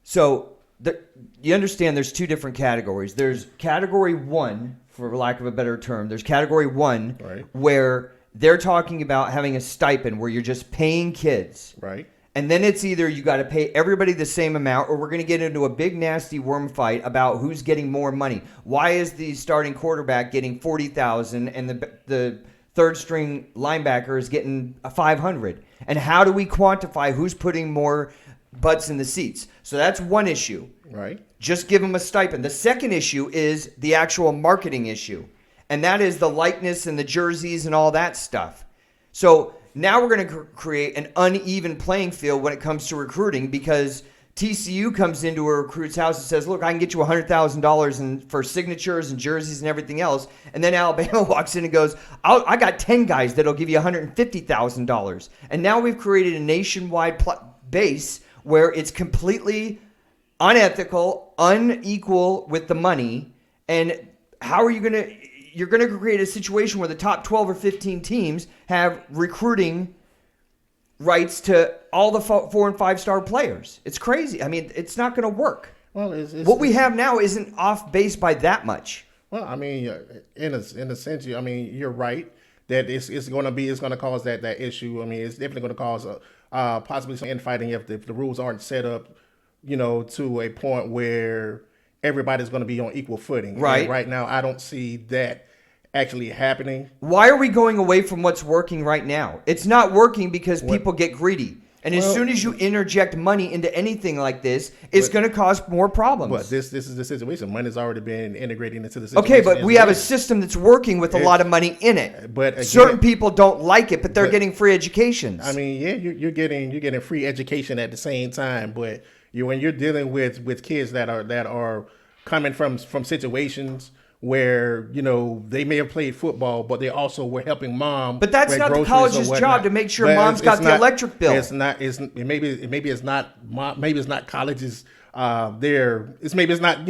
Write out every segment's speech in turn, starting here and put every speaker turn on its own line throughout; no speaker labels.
So you understand there's two different categories. There's category one, for lack of a better term. There's category one where they're talking about having a stipend where you're just paying kids.
Right.
And then it's either you got to pay everybody the same amount, or we're going to get into a big nasty worm fight about who's getting more money. Why is the starting quarterback getting $40,000 and the third string linebacker is getting $500? And how do we quantify who's putting more butts in the seats? So that's one issue.
Right.
Just give them a stipend. The second issue is the actual marketing issue, and that is the likeness and the jerseys and all that stuff. So now we're going to create an uneven playing field when it comes to recruiting, because TCU comes into a recruit's house and says, look, I can get you $100,000 for signatures and jerseys and everything else. And then Alabama walks in and goes, I got 10 guys that'll give you $150,000. And now we've created a nationwide base where it's completely unethical, unequal with the money. And how are you going to... You're going to create a situation where the top 12 or 15 teams have recruiting rights to all the 4 and 5-star players. It's crazy. I mean, it's not going to work.
Well,
what we have now isn't off base by that much.
Well, I mean, in a sense, I mean, you're right that it's going to cause that issue. I mean, it's definitely going to cause possibly some infighting if the rules aren't set up, to a point where everybody's going to be on equal footing.
Right.
And right now, I don't see that actually happening.
Why are we going away from what's working right now? It's not working because people get greedy. And as soon as you interject money into anything like this, it's going to cause more problems.
But this is the situation. Money's already been integrated into the situation.
Okay, but we have a system that's working with a lot of money in it.
But again,
certain people don't like it, but they're getting free educations.
I mean, yeah, you're getting free education at the same time. But when you're dealing with kids that are coming from situations where, they may have played football, but they also were helping mom.
But that's not the college's job to make sure mom's got the electric bill.
It's not. Maybe it's not college's. Maybe it's not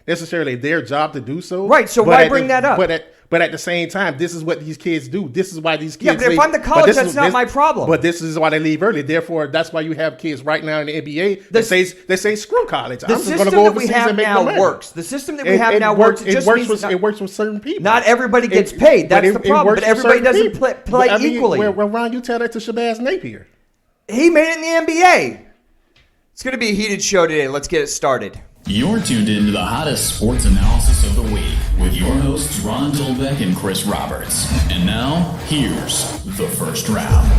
necessarily their job to do so.
Right. So why bring that up?
But at the same time, this is what these kids do. This is why these kids.
Yeah, but if I'm the college, that's not my problem.
But this is why they leave early. Therefore, that's why you have kids right now in the NBA that say screw college.
The system that we have now works. The system that we have now works. It
works with certain people.
Not everybody gets paid. That's the problem. But everybody doesn't play equally.
Well, Ron, you tell that to Shabazz Napier.
He made it in the NBA. It's going to be a heated show today. Let's get it started.
You're tuned in to the hottest sports analysis of the week with your hosts Ron Dolbeck and Chris Roberts. And now, here's the first round.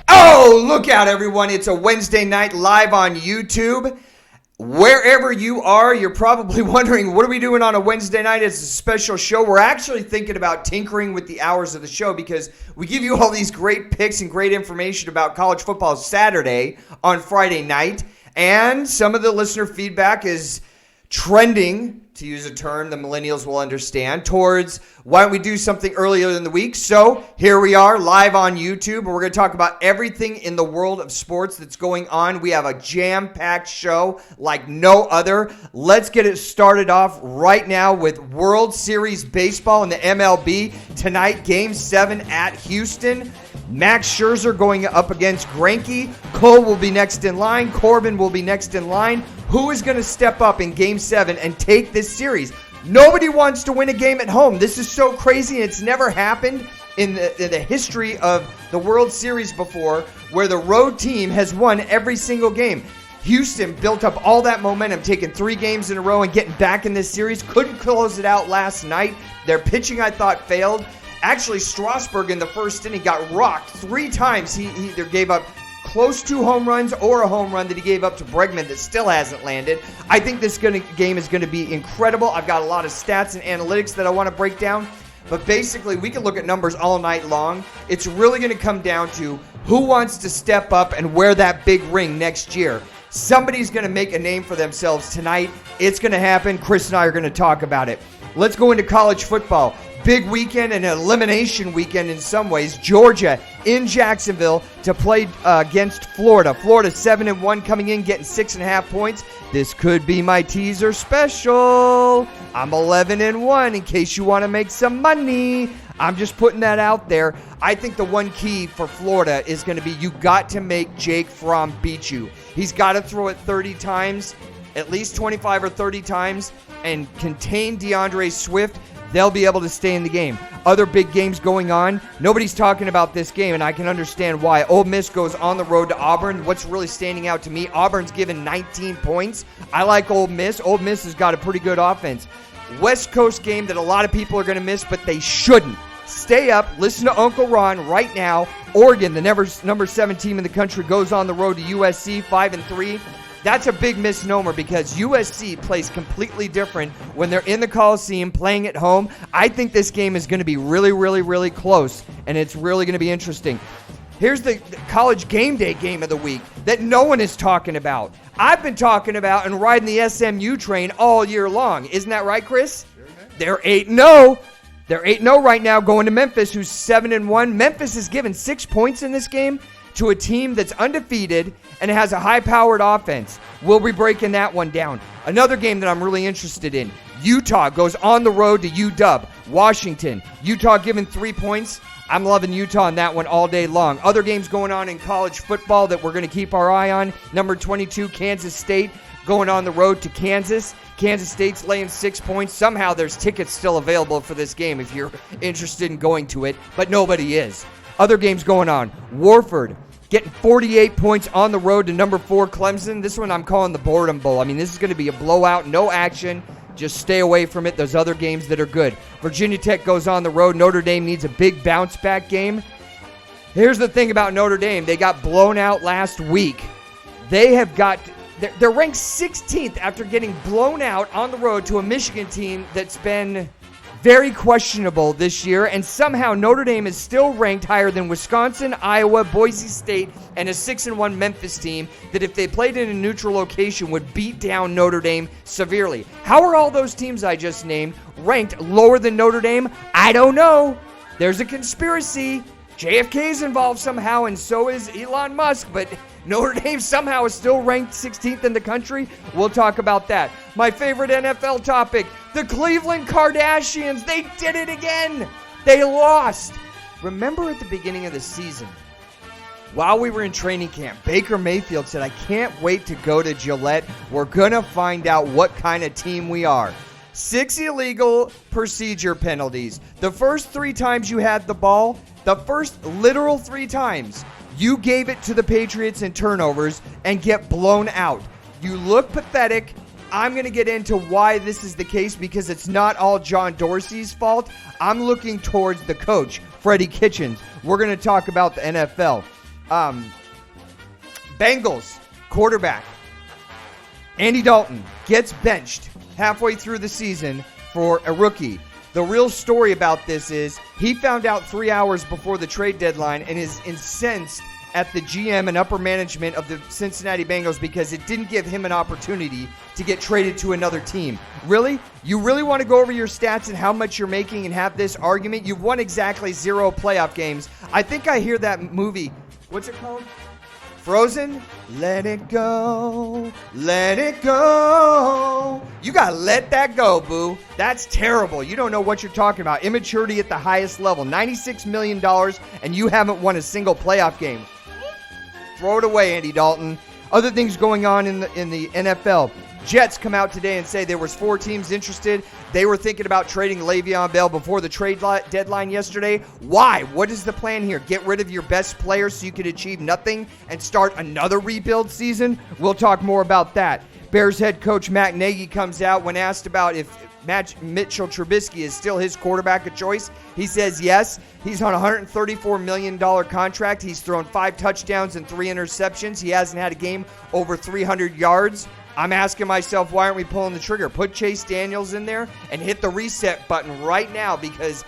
Oh, look out, everyone. It's a Wednesday night live on YouTube. Wherever you are, you're probably wondering, what are we doing on a Wednesday night? It's a special show. We're actually thinking about tinkering with the hours of the show because we give you all these great picks and great information about college football Saturday on Friday night. And some of the listener feedback is trending, to use a term the millennials will understand, towards why don't we do something earlier in the week. So here we are live on YouTube, and we're going to talk about everything in the world of sports that's going on. We have a jam-packed show like no other. Let's get it started off right now with World Series baseball in the MLB. Tonight, Game 7 at Houston. Max Scherzer going up against Greinke. Cole will be next in line. Corbin will be next in line. Who is going to step up in Game 7 and take this series? Nobody wants to win a game at home. This is so crazy, and it's never happened in the history of the World Series before where the road team has won every single game. Houston built up all that momentum, taking 3 games in a row and getting back in this series. Couldn't close it out last night. Their pitching, I thought, failed. Actually, Strasburg in the first inning got rocked 3 times. He either gave up close to home runs or a home run that he gave up to Bregman that still hasn't landed. I think this game is going to be incredible. I've got a lot of stats and analytics that I want to break down. But basically, we can look at numbers all night long. It's really going to come down to who wants to step up and wear that big ring next year. Somebody's going to make a name for themselves tonight. It's going to happen. Chris and I are going to talk about it. Let's go into college football. Big weekend and an elimination weekend in some ways. Georgia in Jacksonville to play against Florida. Florida 7-1 coming in, getting 6.5 points. This could be my teaser special. I'm 11-1 in case you want to make some money. I'm just putting that out there. I think the one key for Florida is going to be you got to make Jake Fromm beat you. He's got to throw it 30 times, at least 25 or 30 times, and contain DeAndre Swift. They'll be able to stay in the game. Other big games going on. Nobody's talking about this game, and I can understand why. Ole Miss goes on the road to Auburn. What's really standing out to me, Auburn's given 19 points. I like Ole Miss. Ole Miss has got a pretty good offense. West Coast game that a lot of people are going to miss, but they shouldn't. Stay up. Listen to Uncle Ron right now. Oregon, the number 7 team in the country, goes on the road to USC 5-3. That's a big misnomer because USC plays completely different when they're in the Coliseum playing at home. I think this game is going to be really, really, really close, and it's really going to be interesting. Here's the college game day game of the week that no one is talking about. I've been talking about and riding the SMU train all year long. Isn't that right, Chris? They're 8-0. They're 8-0 right now going to Memphis, who's 7-1. Memphis is given 6 points in this game to a team that's undefeated and has a high-powered offense. We'll be breaking that one down. Another game that I'm really interested in, Utah goes on the road to UW. Washington. Utah given 3 points. I'm loving Utah in that one all day long. Other games going on in college football that we're going to keep our eye on. Number 22, Kansas State, going on the road to Kansas. Kansas State's laying 6 points. Somehow there's tickets still available for this game if you're interested in going to it, but nobody is. Other games going on. Warford getting 48 points on the road to number 4 Clemson. This one I'm calling the Boredom Bowl. I mean, this is going to be a blowout, no action. Just stay away from it. Those other games that are good. Virginia Tech goes on the road. Notre Dame needs a big bounce-back game. Here's the thing about Notre Dame. They got blown out last week. They're ranked 16th after getting blown out on the road to a Michigan team that's been very questionable this year, and somehow Notre Dame is still ranked higher than Wisconsin, Iowa, Boise State, and a 6-1 Memphis team that if they played in a neutral location would beat down Notre Dame severely. How are all those teams I just named ranked lower than Notre Dame? I don't know. There's a conspiracy. JFK is involved somehow, and so is Elon Musk, but Notre Dame somehow is still ranked 16th in the country. We'll talk about that. My favorite NFL topic, the Cleveland Kardashians. They did it again. They lost. Remember at the beginning of the season, while we were in training camp, Baker Mayfield said, I can't wait to go to Gillette. We're going to find out what kind of team we are. 6 illegal procedure penalties. The first 3 times you had the ball, the first literal 3 times, you gave it to the Patriots in turnovers and get blown out. You look pathetic. I'm going to get into why this is the case because it's not all John Dorsey's fault. I'm looking towards the coach, Freddie Kitchens. We're going to talk about the NFL. Bengals quarterback Andy Dalton gets benched halfway through the season for a rookie. The real story about this is he found out 3 hours before the trade deadline and is incensed at the GM and upper management of the Cincinnati Bengals because it didn't give him an opportunity to get traded to another team. Really? You really want to go over your stats and how much you're making and have this argument? You've won exactly 0 playoff games. I think I hear that movie. What's it called? Frozen? Let it go. Let it go. You got to let that go, boo. That's terrible. You don't know what you're talking about. Immaturity at the highest level. $96 million, and you haven't won a single playoff game. Throw it away, Andy Dalton. Other things going on in the NFL. Jets come out today and say there was 4 teams interested. They were thinking about trading Le'Veon Bell before the trade deadline yesterday. Why? What is the plan here? Get rid of your best players so you can achieve nothing and start another rebuild season? We'll talk more about that. Bears head coach Matt Nagy comes out when asked about if Mitchell Trubisky is still his quarterback of choice. He says yes. He's on a $134 million contract. He's thrown 5 touchdowns and 3 interceptions. He hasn't had a game over 300 yards. I'm asking myself, why aren't we pulling the trigger? Put Chase Daniels in there and hit the reset button right now because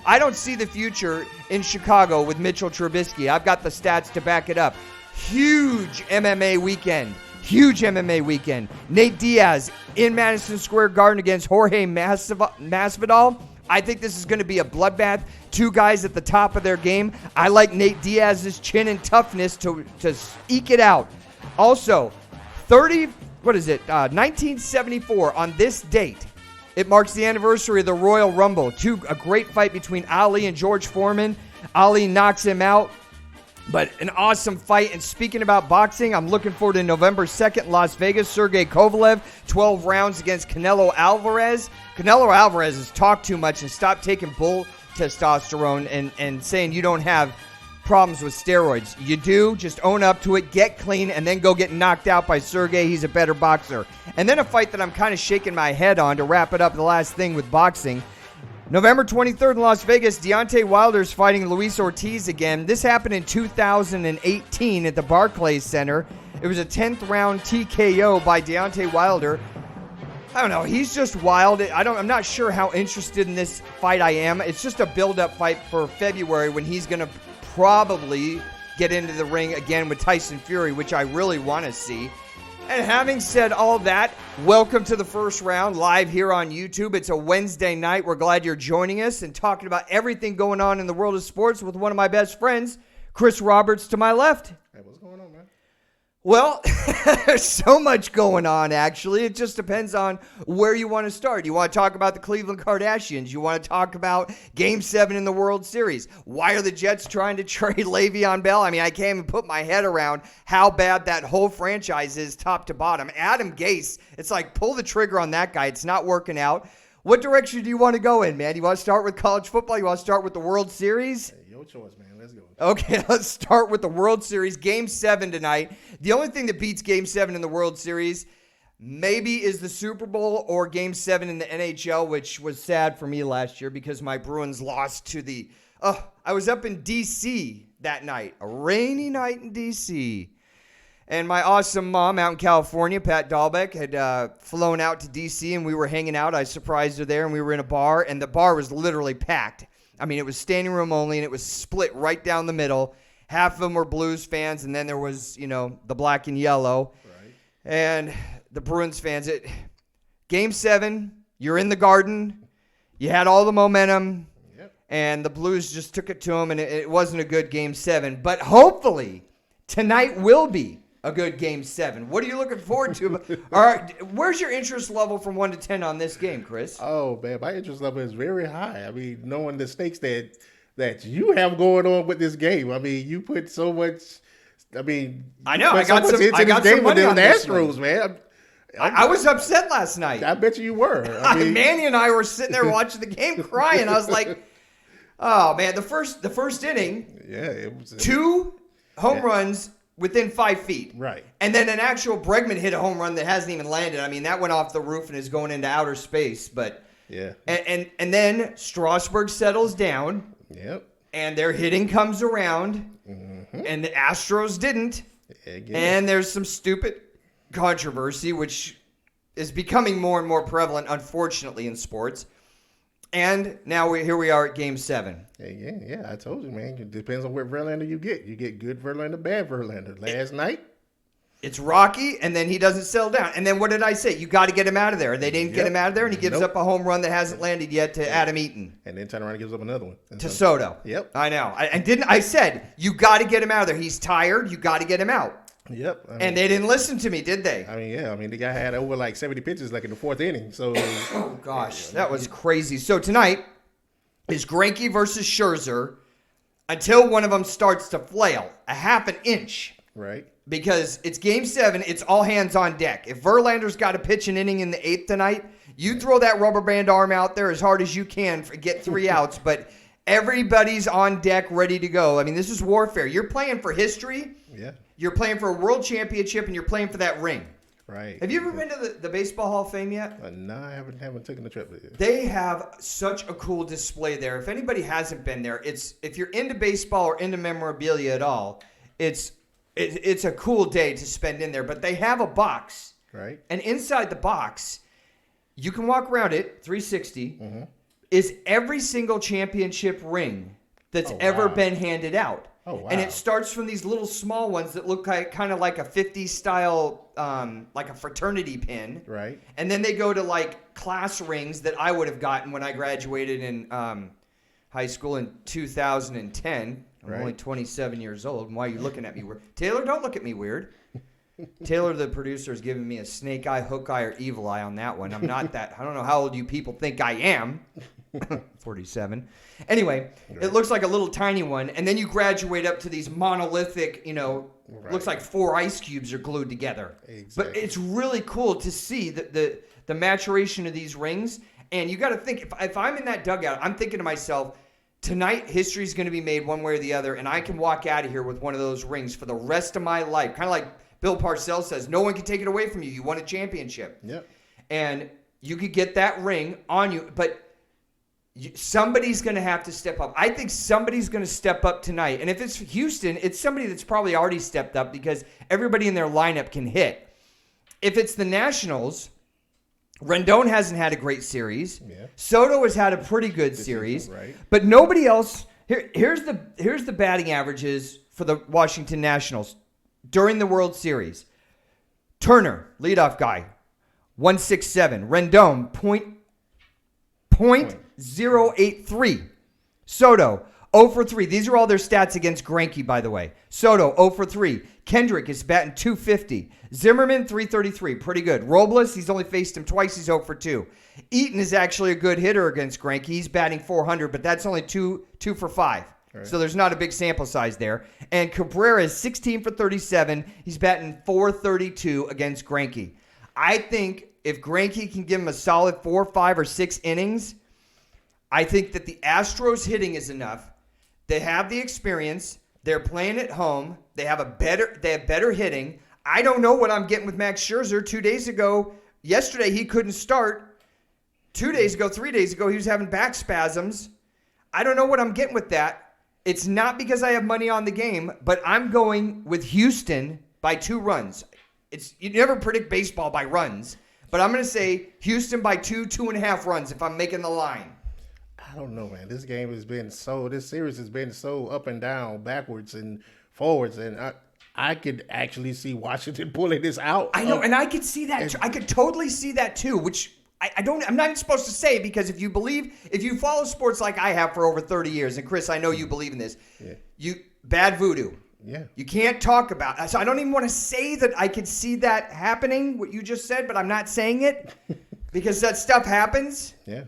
I don't see the future in Chicago with Mitchell Trubisky. I've got the stats to back it up. Huge MMA weekend. Nate Diaz in Madison Square Garden against Jorge Masvidal. I think this is going to be a bloodbath. 2 guys at the top of their game. I like Nate Diaz's chin and toughness to eke it out. Also, 1974, on this date, It marks the anniversary of the Royal Rumble. A great fight between Ali and George Foreman. Ali knocks him out. But an awesome fight. And speaking about boxing, I'm looking forward to November 2nd, Las Vegas. Sergey Kovalev, 12 rounds against Canelo Alvarez. Canelo Alvarez has talked too much and stopped taking bull testosterone and saying you don't have problems with steroids. You do. Just own up to it, get clean, and then go get knocked out by Sergey. He's a better boxer. And then a fight that I'm kind of shaking my head on to wrap it up, the last thing with boxing. November 23rd in Las Vegas, Deontay Wilder's fighting Luis Ortiz again. This happened in 2018 at the Barclays Center. It was a 10th round TKO by Deontay Wilder. I don't know. He's just wild. I'm not sure how interested in this fight I am. It's just a build-up fight for February when he's going to probably get into the ring again with Tyson Fury, which I really want to see. And having said all that, welcome to the first round live here on YouTube. It's a Wednesday night. We're glad you're joining us and talking about everything going on in the world of sports with one of my best friends, Chris Roberts, to my left.
Hey, what's going on, man?
Well, there's so much going on, actually. It just depends on where you want to start. You want to talk about the Cleveland Kardashians. You want to talk about Game 7 in the World Series. Why are the Jets trying to trade Le'Veon Bell? I mean, I can't even put my head around how bad that whole franchise is top to bottom. Adam Gase, it's like pull the trigger on that guy. It's not working out. What direction do you want to go in, man? You want to start with college football? You want to start with the World Series?
Hey, your choice, man. Let's go.
Okay, let's start with the World Series. Game 7 tonight. The only thing that beats Game 7 in the World Series maybe is the Super Bowl or Game 7 in the NHL, which was sad for me last year because my Bruins lost to the... I was up in D.C. that night. A rainy night in D.C. And my awesome mom out in California, Pat Dahlbeck, had flown out to D.C. and we were hanging out. I surprised her there and we were in a bar and the bar was literally packed. I mean, it was standing room only, and it was split right down the middle. Half of them were Blues fans, and then there was, the black and yellow.
Right.
And the Bruins fans. Game 7, you're in the Garden. You had all the momentum, and the Blues just took it to them, and it wasn't a good Game 7. But hopefully, tonight will be a good Game 7. What are you looking forward to? All right, where's your interest level from 1 to 10 on this game, Chris?
Oh, man, my interest level is very high. I mean, knowing the stakes that you have going on with this game. I mean, you put so much. I mean,
I know. I got some money on this
Astros, man.
I was upset last night.
I bet you were. I mean,
Manny and I were sitting there watching the game crying. I was like, oh, man, the first inning,
it was
2 home runs within 5 feet.
Right.
And then an actual Bregman hit a home run that hasn't even landed. I mean, that went off the roof and is going into outer space. But
yeah.
And then Strasburg settles down.
Yep.
And their hitting comes around.
Mm-hmm.
And the Astros didn't.
Again.
And there's some stupid controversy, which is becoming more and more prevalent, unfortunately, in sports. And now here we are at Game 7.
Yeah, I told you, man. It depends on what Verlander you get. You get good Verlander, bad Verlander. Last night,
it's Rocky, and then he doesn't settle down. And then what did I say? You got to get him out of there. They didn't get him out of there, and he gives up a home run that hasn't landed yet to Adam Eaton.
And then turn around and gives up another one.
To Soto.
Yep.
I know. I said, you got to get him out of there. He's tired. You got to get him out.
Yep.
And they didn't listen to me, did they?
I mean, the guy had over like 70 pitches like in the 4th inning. So,
oh, gosh. That was crazy. So tonight is Greinke versus Scherzer until one of them starts to flail a half an inch.
Right.
Because it's Game 7. It's all hands on deck. If Verlander's got to pitch an inning in the 8th tonight, you throw that rubber band arm out there as hard as you can to get 3 outs. But everybody's on deck ready to go. I mean, this is warfare. You're playing for history.
Yeah.
You're playing for a world championship, and you're playing for that ring.
Right.
Have you ever been to the Baseball Hall of Fame yet?
No, I haven't taken a trip yet.
They have such a cool display there. If anybody hasn't been there, if you're into baseball or into memorabilia at all, it's a cool day to spend in there. But they have a box.
Right. And
inside the box, you can walk around it, 360, is every single championship ring that's ever been handed out.
Oh, wow.
And it starts from these little small ones that look kind of like a 50s style, like a fraternity pin.
Right.
And then they go to like class rings that I would have gotten when I graduated in high school in 2010. I'm only 27 years old. And why are you looking at me weird? Taylor, don't look at me weird. Taylor, the producer, is giving me a snake eye, hook eye, or evil eye on that one. I'm not that. I don't know how old you people think I am. 47. Anyway, it looks like a little tiny one, and then you graduate up to these monolithic, looks like 4 ice cubes are glued together.
Exactly.
But it's really cool to see the maturation of these rings. And you got to think, if I'm in that dugout, I'm thinking to myself, tonight history's going to be made one way or the other, and I can walk out of here with one of those rings for the rest of my life. Kind of like Bill Parcells says, no one can take it away from you. You won a championship.
Yep.
And you could get that ring on you, but somebody's going to have to step up. I think somebody's going to step up tonight. And if it's Houston, it's somebody that's probably already stepped up because everybody in their lineup can hit. If it's the Nationals, Rendon hasn't had a great series.
Yeah.
Soto has had a pretty good series.
Right.
But nobody else. Here's the batting averages for the Washington Nationals during the World Series. Turner, leadoff guy, 167. Rendon, .083. Soto, 0 for 3. These are all their stats against Greinke, by the way. Soto, 0 for 3. Kendrick is batting .250. Zimmerman, .333. Pretty good. Robles, he's only faced him twice. He's 0 for 2. Eaton is actually a good hitter against Greinke. He's batting .400, but that's only 2 for 5. Right. So there's not a big sample size there. And Cabrera is 16 for 37. He's batting .432 against Greinke. I think if Greinke can give him a solid 4, 5, or 6 innings, I think that the Astros hitting is enough. They have the experience. They're playing at home. They have better hitting. I don't know what I'm getting with Max Scherzer. 2 days ago, yesterday he couldn't start. 2 days ago, 3 days ago, he was having back spasms. I don't know what I'm getting with that. It's not because I have money on the game, but I'm going with Houston by 2 runs. You never predict baseball by runs, but I'm going to say Houston by 2.5 runs if I'm making the line.
I don't know, man. This series has been so up and down, backwards and forwards, and I could actually see Washington pulling this out.
I know, and I could see that. I could totally see that too, which I'm not even supposed to say, because if you follow sports like I have for over 30 years, and Chris, I know you believe in this, bad voodoo.
Yeah.
You can't talk about it. So I don't even want to say that I could see that happening, what you just said, but I'm not saying it because that stuff happens.
Yeah.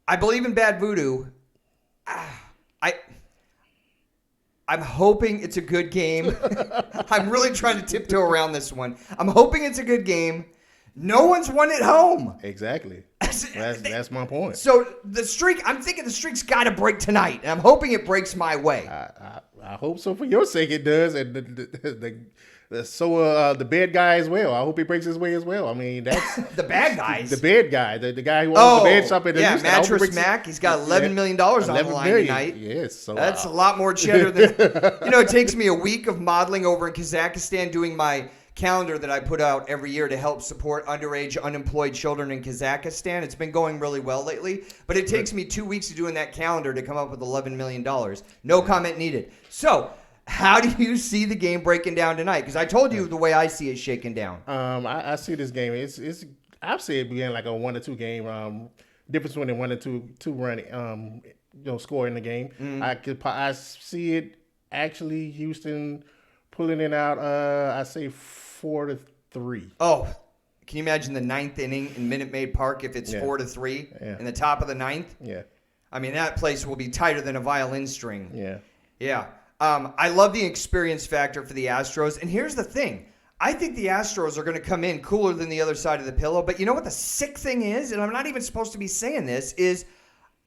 I believe in bad voodoo. I'm hoping it's a good game. I'm really trying to tiptoe around this one. I'm hoping it's a good game. No one's won at home.
Exactly. That's my point.
So I'm thinking the streak's got to break tonight, and I'm hoping it breaks my way.
I hope so for your sake it does, and the bad guy as well. I hope he breaks his way as well. I mean, that's
the bad guys.
The bad guy, the guy who owns the bed shop in Houston.
Mattress Mac. He's got $11 million on the line tonight.
Yes, so
that's a lot more cheddar than it takes me a week of modeling over in Kazakhstan, doing my calendar that I put out every year to help support underage unemployed children in Kazakhstan. It's been going really well lately, but it takes me 2 weeks of doing that calendar to come up with $11 million. No comment needed. So, how do you see the game breaking down tonight? Because I told you the way I see it shaking down.
I see this game. I'd say it being like a 1-2 game. Difference between a 1 and 2 run score in the game. I see it actually Houston pulling it out. I say 4-3.
Oh, can you imagine the 9th inning in Minute Maid Park if it's 4-3 in the top of the 9th?
Yeah.
I mean, that place will be tighter than a violin string.
Yeah.
Yeah. I love the experience factor for the Astros. And here's the thing. I think the Astros are going to come in cooler than the other side of the pillow. But you know what the sick thing is? And I'm not even supposed to be saying this, is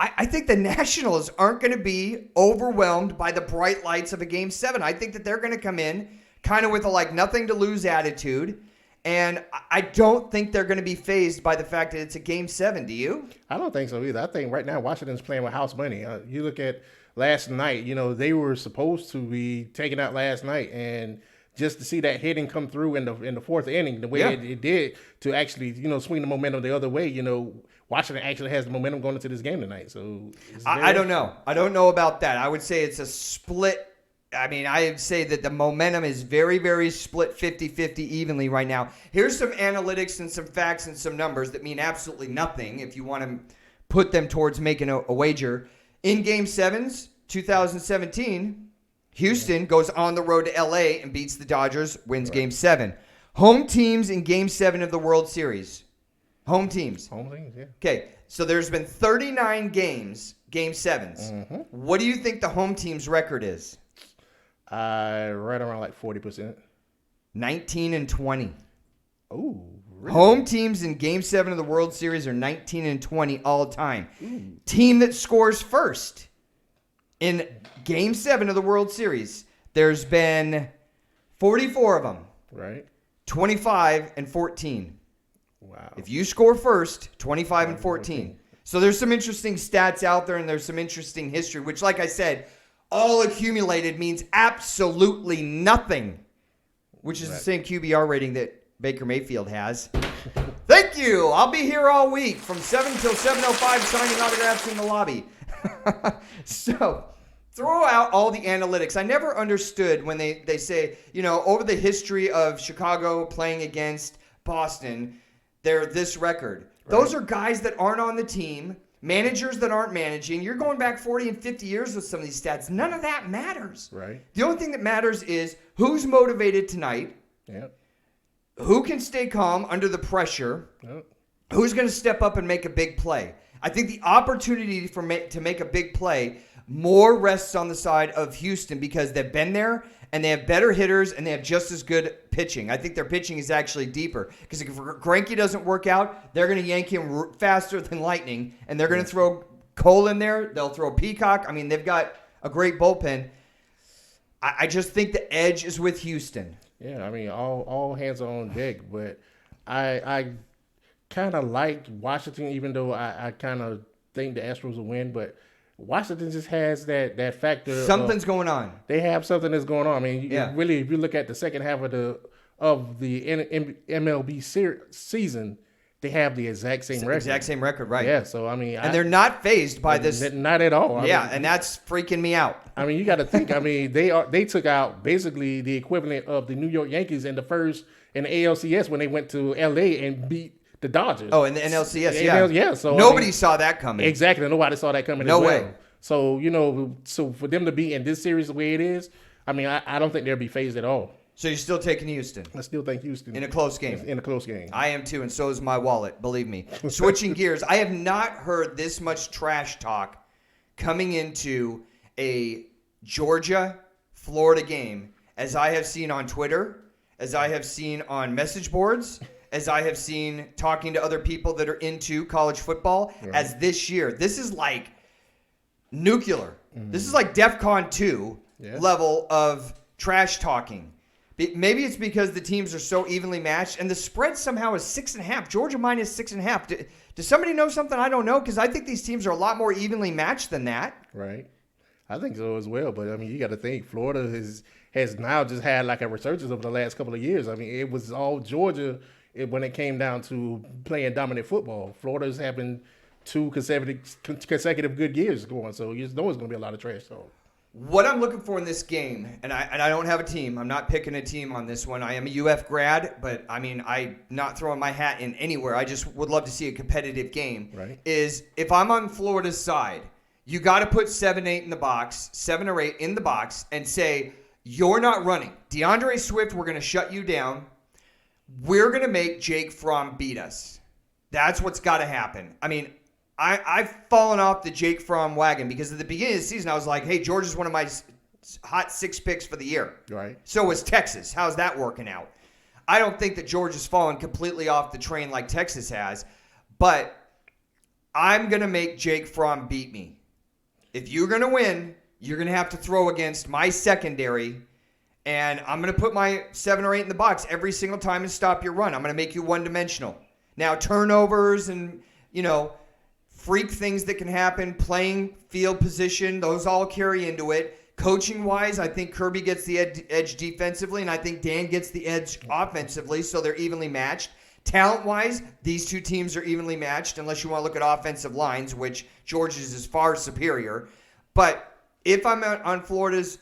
I think the Nationals aren't going to be overwhelmed by the bright lights of a Game 7. I think that they're going to come in kind of with a nothing to lose attitude. And I don't think they're going to be fazed by the fact that it's a Game 7. Do you?
I don't think so either. I think right now Washington's playing with house money. You look at last night, they were supposed to be taken out last night, and just to see that hitting come through in the 4th inning, the way it did to actually, swing the momentum the other way, Washington actually has the momentum going into this game tonight. So
I don't know. I don't know about that. I would say it's a split. I mean, I'd say that the momentum is very, very split 50-50 evenly right now. Here's some analytics and some facts and some numbers that mean absolutely nothing if you want to put them towards making a wager. In Game 7s, 2017, Houston goes on the road to LA and beats the Dodgers, wins Game 7. Home teams in Game 7 of the World Series. Home teams.
Home teams, yeah.
Okay, so there's been 39 games, Game 7s.
Mm-hmm.
What do you think the home team's record is?
Right around like 40%.
19-20.
Oh, really?
Home teams in Game 7 of the World Series are 19-20 all time. Team that scores first in Game 7 of the World Series, there's been 44 of them.
Right.
25-14.
Wow.
If you score first, 25-14. So there's some interesting stats out there, and there's some interesting history, which, like I said, all accumulated means absolutely nothing, which is the same QBR rating that Baker Mayfield has. Thank you. I'll be here all week from 7 till 7:05 signing autographs in the lobby. So throw out all the analytics. I never understood when they say, over the history of Chicago playing against Boston, they're this record. Right. Those are guys that aren't on the team, managers that aren't managing. You're going back 40 and 50 years with some of these stats. None of that matters.
Right.
The only thing that matters is who's motivated tonight.
Yep.
Who can stay calm under the pressure?
Yep.
Who's going to step up and make a big play? I think the opportunity to make a big play more rests on the side of Houston because they've been there and they have better hitters and they have just as good pitching. I think their pitching is actually deeper because if Greinke doesn't work out, they're going to yank him faster than lightning, and they're going to throw Cole in there. They'll throw Peacock. I mean, they've got a great bullpen. I just think the edge is with Houston.
Yeah, I mean, all hands are on deck, but I kind of like Washington, even though I kind of think the Astros will win, but Washington just has that factor.
Something's going on.
They have something that's going on. I mean,
Yeah.
Really, if you look at the second half of the MLB season, they have the exact same record.
Exact same record, right?
Yeah, so I mean,
and they're not phased by this.
Not at all.
And that's freaking me out.
I mean, you got to think. I mean, they took out basically the equivalent of the New York Yankees in the ALCS when they went to LA and beat the Dodgers.
Oh, in the NLCS,
yeah. So
nobody saw that coming.
Exactly, nobody saw that coming.
No
as well.
way.
So for them to be in this series the way it is, I mean, I don't think they'll be phased at all.
So you're still taking Houston
I still think Houston
in a close game.
In a close game,
I am too, and so is my wallet. Believe me. Switching gears, I have not heard this much trash talk coming into a Georgia-Florida game as I have seen on Twitter, as I have seen on message boards, as I have seen talking to other people that are into college football, as this year. This is like nuclear. This is like DEFCON 2 level of trash talking. Maybe it's because the teams are so evenly matched, and the spread somehow is 6.5. Georgia minus 6.5. Does somebody know something I don't know? Because I think these teams are a lot more evenly matched than that.
Right. I think so as well. But I mean, you got to think Florida has now just had like a resurgence over the last couple of years. I mean, it was all Georgia when it came down to playing dominant football. Florida's having 2 consecutive good years going, so you know it's going to be a lot of trash talk.
What I'm looking for in this game, and I don't have a team. I'm not picking a team on this one. I am a UF grad, but I mean, I'm not throwing my hat in anywhere. I just would love to see a competitive game.
Right.
Is if I'm on Florida's side, you got to put 7 or 8 in the box and say, you're not running. DeAndre Swift, we're going to shut you down. We're going to make Jake Fromm beat us. That's what's got to happen. I mean, I've fallen off the Jake Fromm wagon because at the beginning of the season, I was like, hey, Georgia's one of my hot 6 picks for the year.
Right.
So was Texas. How's that working out? I don't think that Georgia's fallen completely off the train like Texas has, but I'm going to make Jake Fromm beat me. If you're going to win, you're going to have to throw against my secondary, and I'm going to put my 7 or 8 in the box every single time and stop your run. I'm going to make you one-dimensional. Now, turnovers and, freak things that can happen, playing field position, those all carry into it. Coaching-wise, I think Kirby gets the edge defensively, and I think Dan gets the edge offensively, so they're evenly matched. Talent-wise, these two teams are evenly matched, unless you want to look at offensive lines, which Georgia's is far superior. But if I'm on Florida's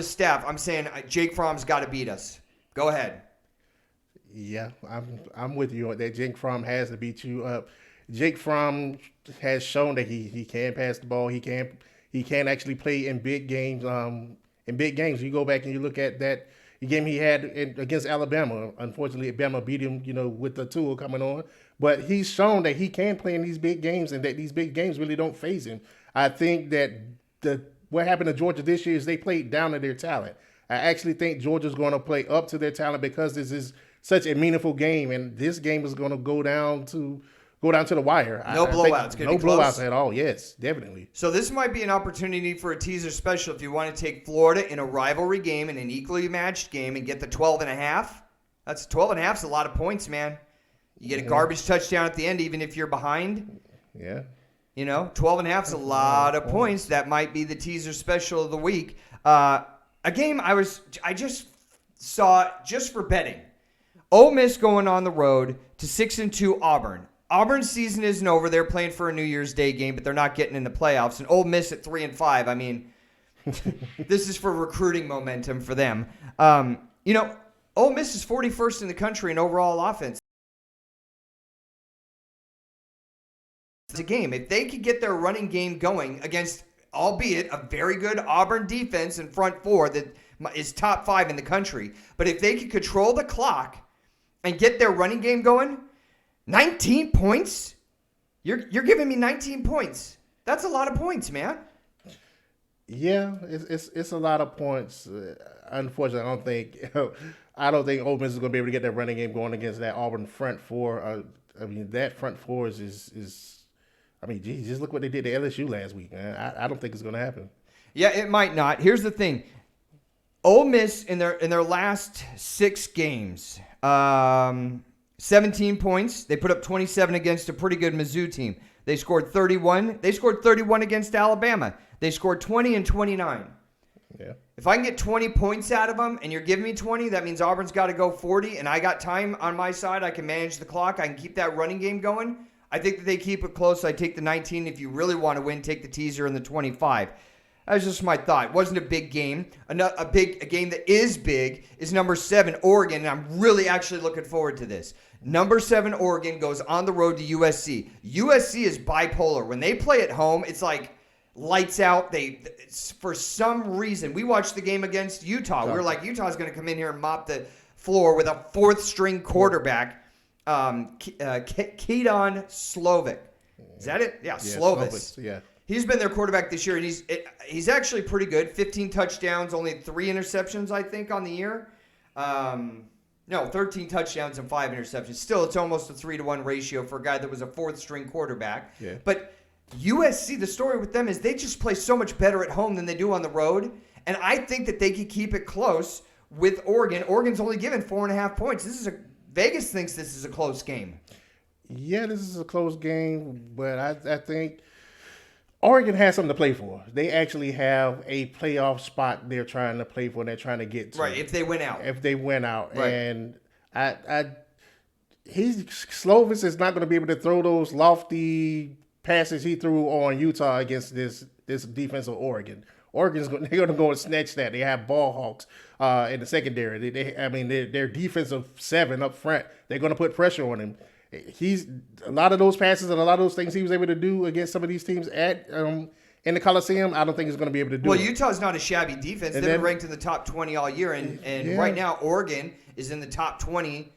staff, I'm saying Jake Fromm's got to beat us. Go ahead.
Yeah, I'm with you on that. Jake Fromm has to beat you up. Jake Fromm has shown that he can pass the ball. He can actually play in big games in big games. You go back and you look at that game he had against Alabama. Unfortunately, Alabama beat him, with the tool coming on. But he's shown that he can play in these big games and that these big games really don't faze him. I think that what happened to Georgia this year is they played down to their talent. I actually think Georgia's going to play up to their talent because this is such a meaningful game, and this game is going to go down to the wire.
No blowouts.
No blowouts at all. Yes, definitely.
So this might be an opportunity for a teaser special if you want to take Florida in a rivalry game, in an equally matched game, and get the 12.5. That's 12.5 is a lot of points, man. You get a garbage touchdown at the end, even if you're behind.
Yeah.
12.5 is a lot of points. That might be the teaser special of the week. A game I just saw just for betting. Ole Miss going on the road to 6-2 Auburn. Auburn's season isn't over. They're playing for a New Year's Day game, but they're not getting in the playoffs. And Ole Miss at 3-5. I mean, this is for recruiting momentum for them. Ole Miss is 41st in the country in overall offense. It's a game. If they could get their running game going against, albeit a very good Auburn defense in front four that is top 5 in the country, but if they could control the clock and get their running game going, 19 points? You're giving me 19 points. That's a lot of points, man.
Yeah, it's a lot of points. Unfortunately, I don't think Ole Miss is going to be able to get that running game going against that Auburn front four. That front four is geez, just look what they did to LSU last week, man. I don't think it's going to happen.
Yeah, it might not. Here's the thing. Ole Miss in their last 6 games, 17 points. They put up 27 against a pretty good Mizzou team. They scored 31. They scored 31 against Alabama. They scored 20 and 29.
Yeah.
If I can get 20 points out of them and you're giving me 20, that means Auburn's got to go 40, and I got time on my side. I can manage the clock. I can keep that running game going. I think that they keep it close. I take the 19. If you really want to win, take the teaser and the 25. That was just my thought. It wasn't a big game. A game that is big is number 7, Oregon, and I'm really actually looking forward to this. Number 7, Oregon goes on the road to USC. USC is bipolar. When they play at home, it's like lights out. For some reason, we watched the game against Utah. We were like, Utah's going to come in here and mop the floor with a 4th-string quarterback, Keaton Slovic. Is that it? Yeah, Slovis.
Yeah.
He's been their quarterback this year, and he's actually pretty good. 15 touchdowns, only 3 interceptions, I think, on the year. 13 touchdowns and 5 interceptions. Still, it's almost a 3-to-1 ratio for a guy that was a 4th-string quarterback.
Yeah.
But USC, the story with them is they just play so much better at home than they do on the road, and I think that they could keep it close with Oregon. Oregon's only given 4.5 points. Vegas thinks this is a close game.
Yeah, this is a close game, but I think Oregon has something to play for. They actually have a playoff spot they're trying to play for and they're trying to get to.
Right, if they win out.
Right. And Slovis is not going to be able to throw those lofty passes he threw on Utah against this defense of Oregon. They're going to go and snatch that. They have ball hawks in the secondary. Their defensive 7 up front. They're going to put pressure on him. He's a lot of those passes and a lot of those things he was able to do against some of these teams in the Coliseum. I don't think he's going to be able to do.
Well, Utah's not a shabby defense. They've been ranked in the top 20 all year, and right now Oregon is in the top 20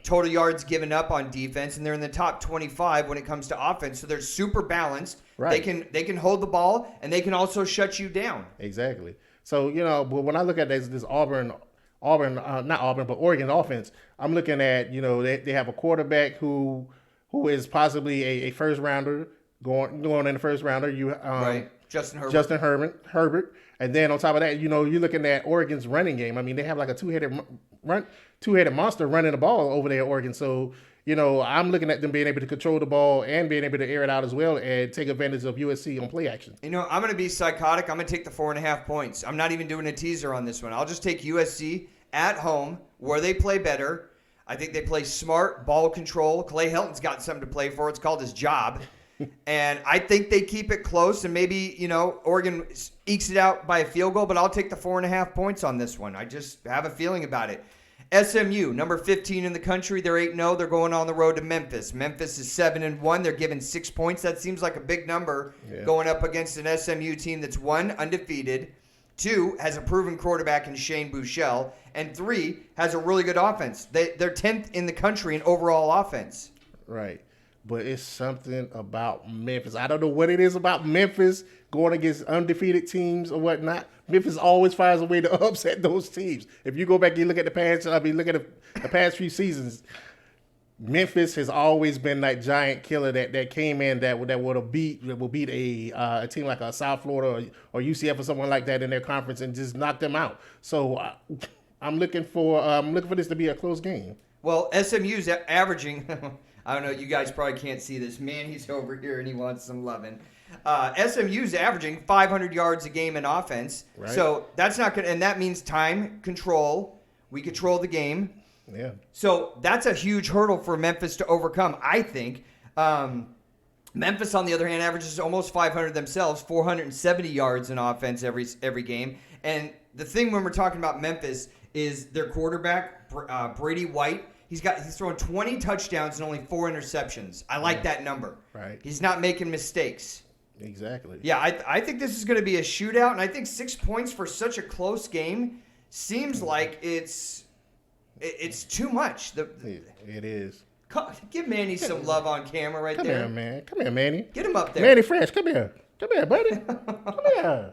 total yards given up on defense, and they're in the top 25 when it comes to offense. So they're super balanced.
Right.
They can hold the ball, and they can also shut you down.
Exactly. So but when I look at this Oregon offense, I'm looking at they have a quarterback who is possibly a first rounder going in the first rounder.
Right. Justin
Herbert, and then on top of that, you're looking at Oregon's running game. I mean, they have like a two-headed monster running the ball over there at Oregon. So I'm looking at them being able to control the ball and being able to air it out as well and take advantage of USC on play action.
I'm going to be psychotic. I'm going to take the 4.5 points. I'm not even doing a teaser on this one. I'll just take USC at home where they play better. I think they play smart, ball control. Clay Helton's got something to play for. It's called his job. And I think they keep it close, and maybe, Oregon ekes it out by a field goal, but I'll take the 4.5 points on this one. I just have a feeling about it. SMU, number 15 in the country. They're 8-0. They're going on the road to Memphis. Memphis is 7-1. They're given 6 points. That seems like a big number going up against an SMU team that's 1 undefeated, 2, has a proven quarterback in Shane Buechele. And 3, has a really good offense. They're 10th in the country in overall offense.
Right. But it's something about Memphis. I don't know what it is about Memphis going against undefeated teams or whatnot. Memphis always finds a way to upset those teams. If you go back and look at the past few seasons, Memphis has always been that giant killer that came in that will beat a team like a South Florida or UCF or someone like that in their conference and just knock them out. So I'm looking for this to be a close game.
Well, SMU's averaging. I don't know. You guys probably can't see this. Man, he's over here and he wants some loving. SMU's averaging 500 yards a game in offense.
Right. So
that's not good. And that means time control. We control the game.
Yeah.
So that's a huge hurdle for Memphis to overcome, I think. Memphis, on the other hand, averages almost 500 themselves, 470 yards in offense every game. And the thing when we're talking about Memphis is their quarterback, Brady White. He's thrown 20 touchdowns and only 4 interceptions. I like that number.
Right.
He's not making mistakes.
Exactly.
Yeah, I think this is going to be a shootout, and I think 6 points for such a close game seems like it's too much.
It is.
Give Manny some love on camera right
Come
there.
here, man. Come here, Manny.
Get him up there.
Manny Fresh, come here. Come here, buddy. Come here.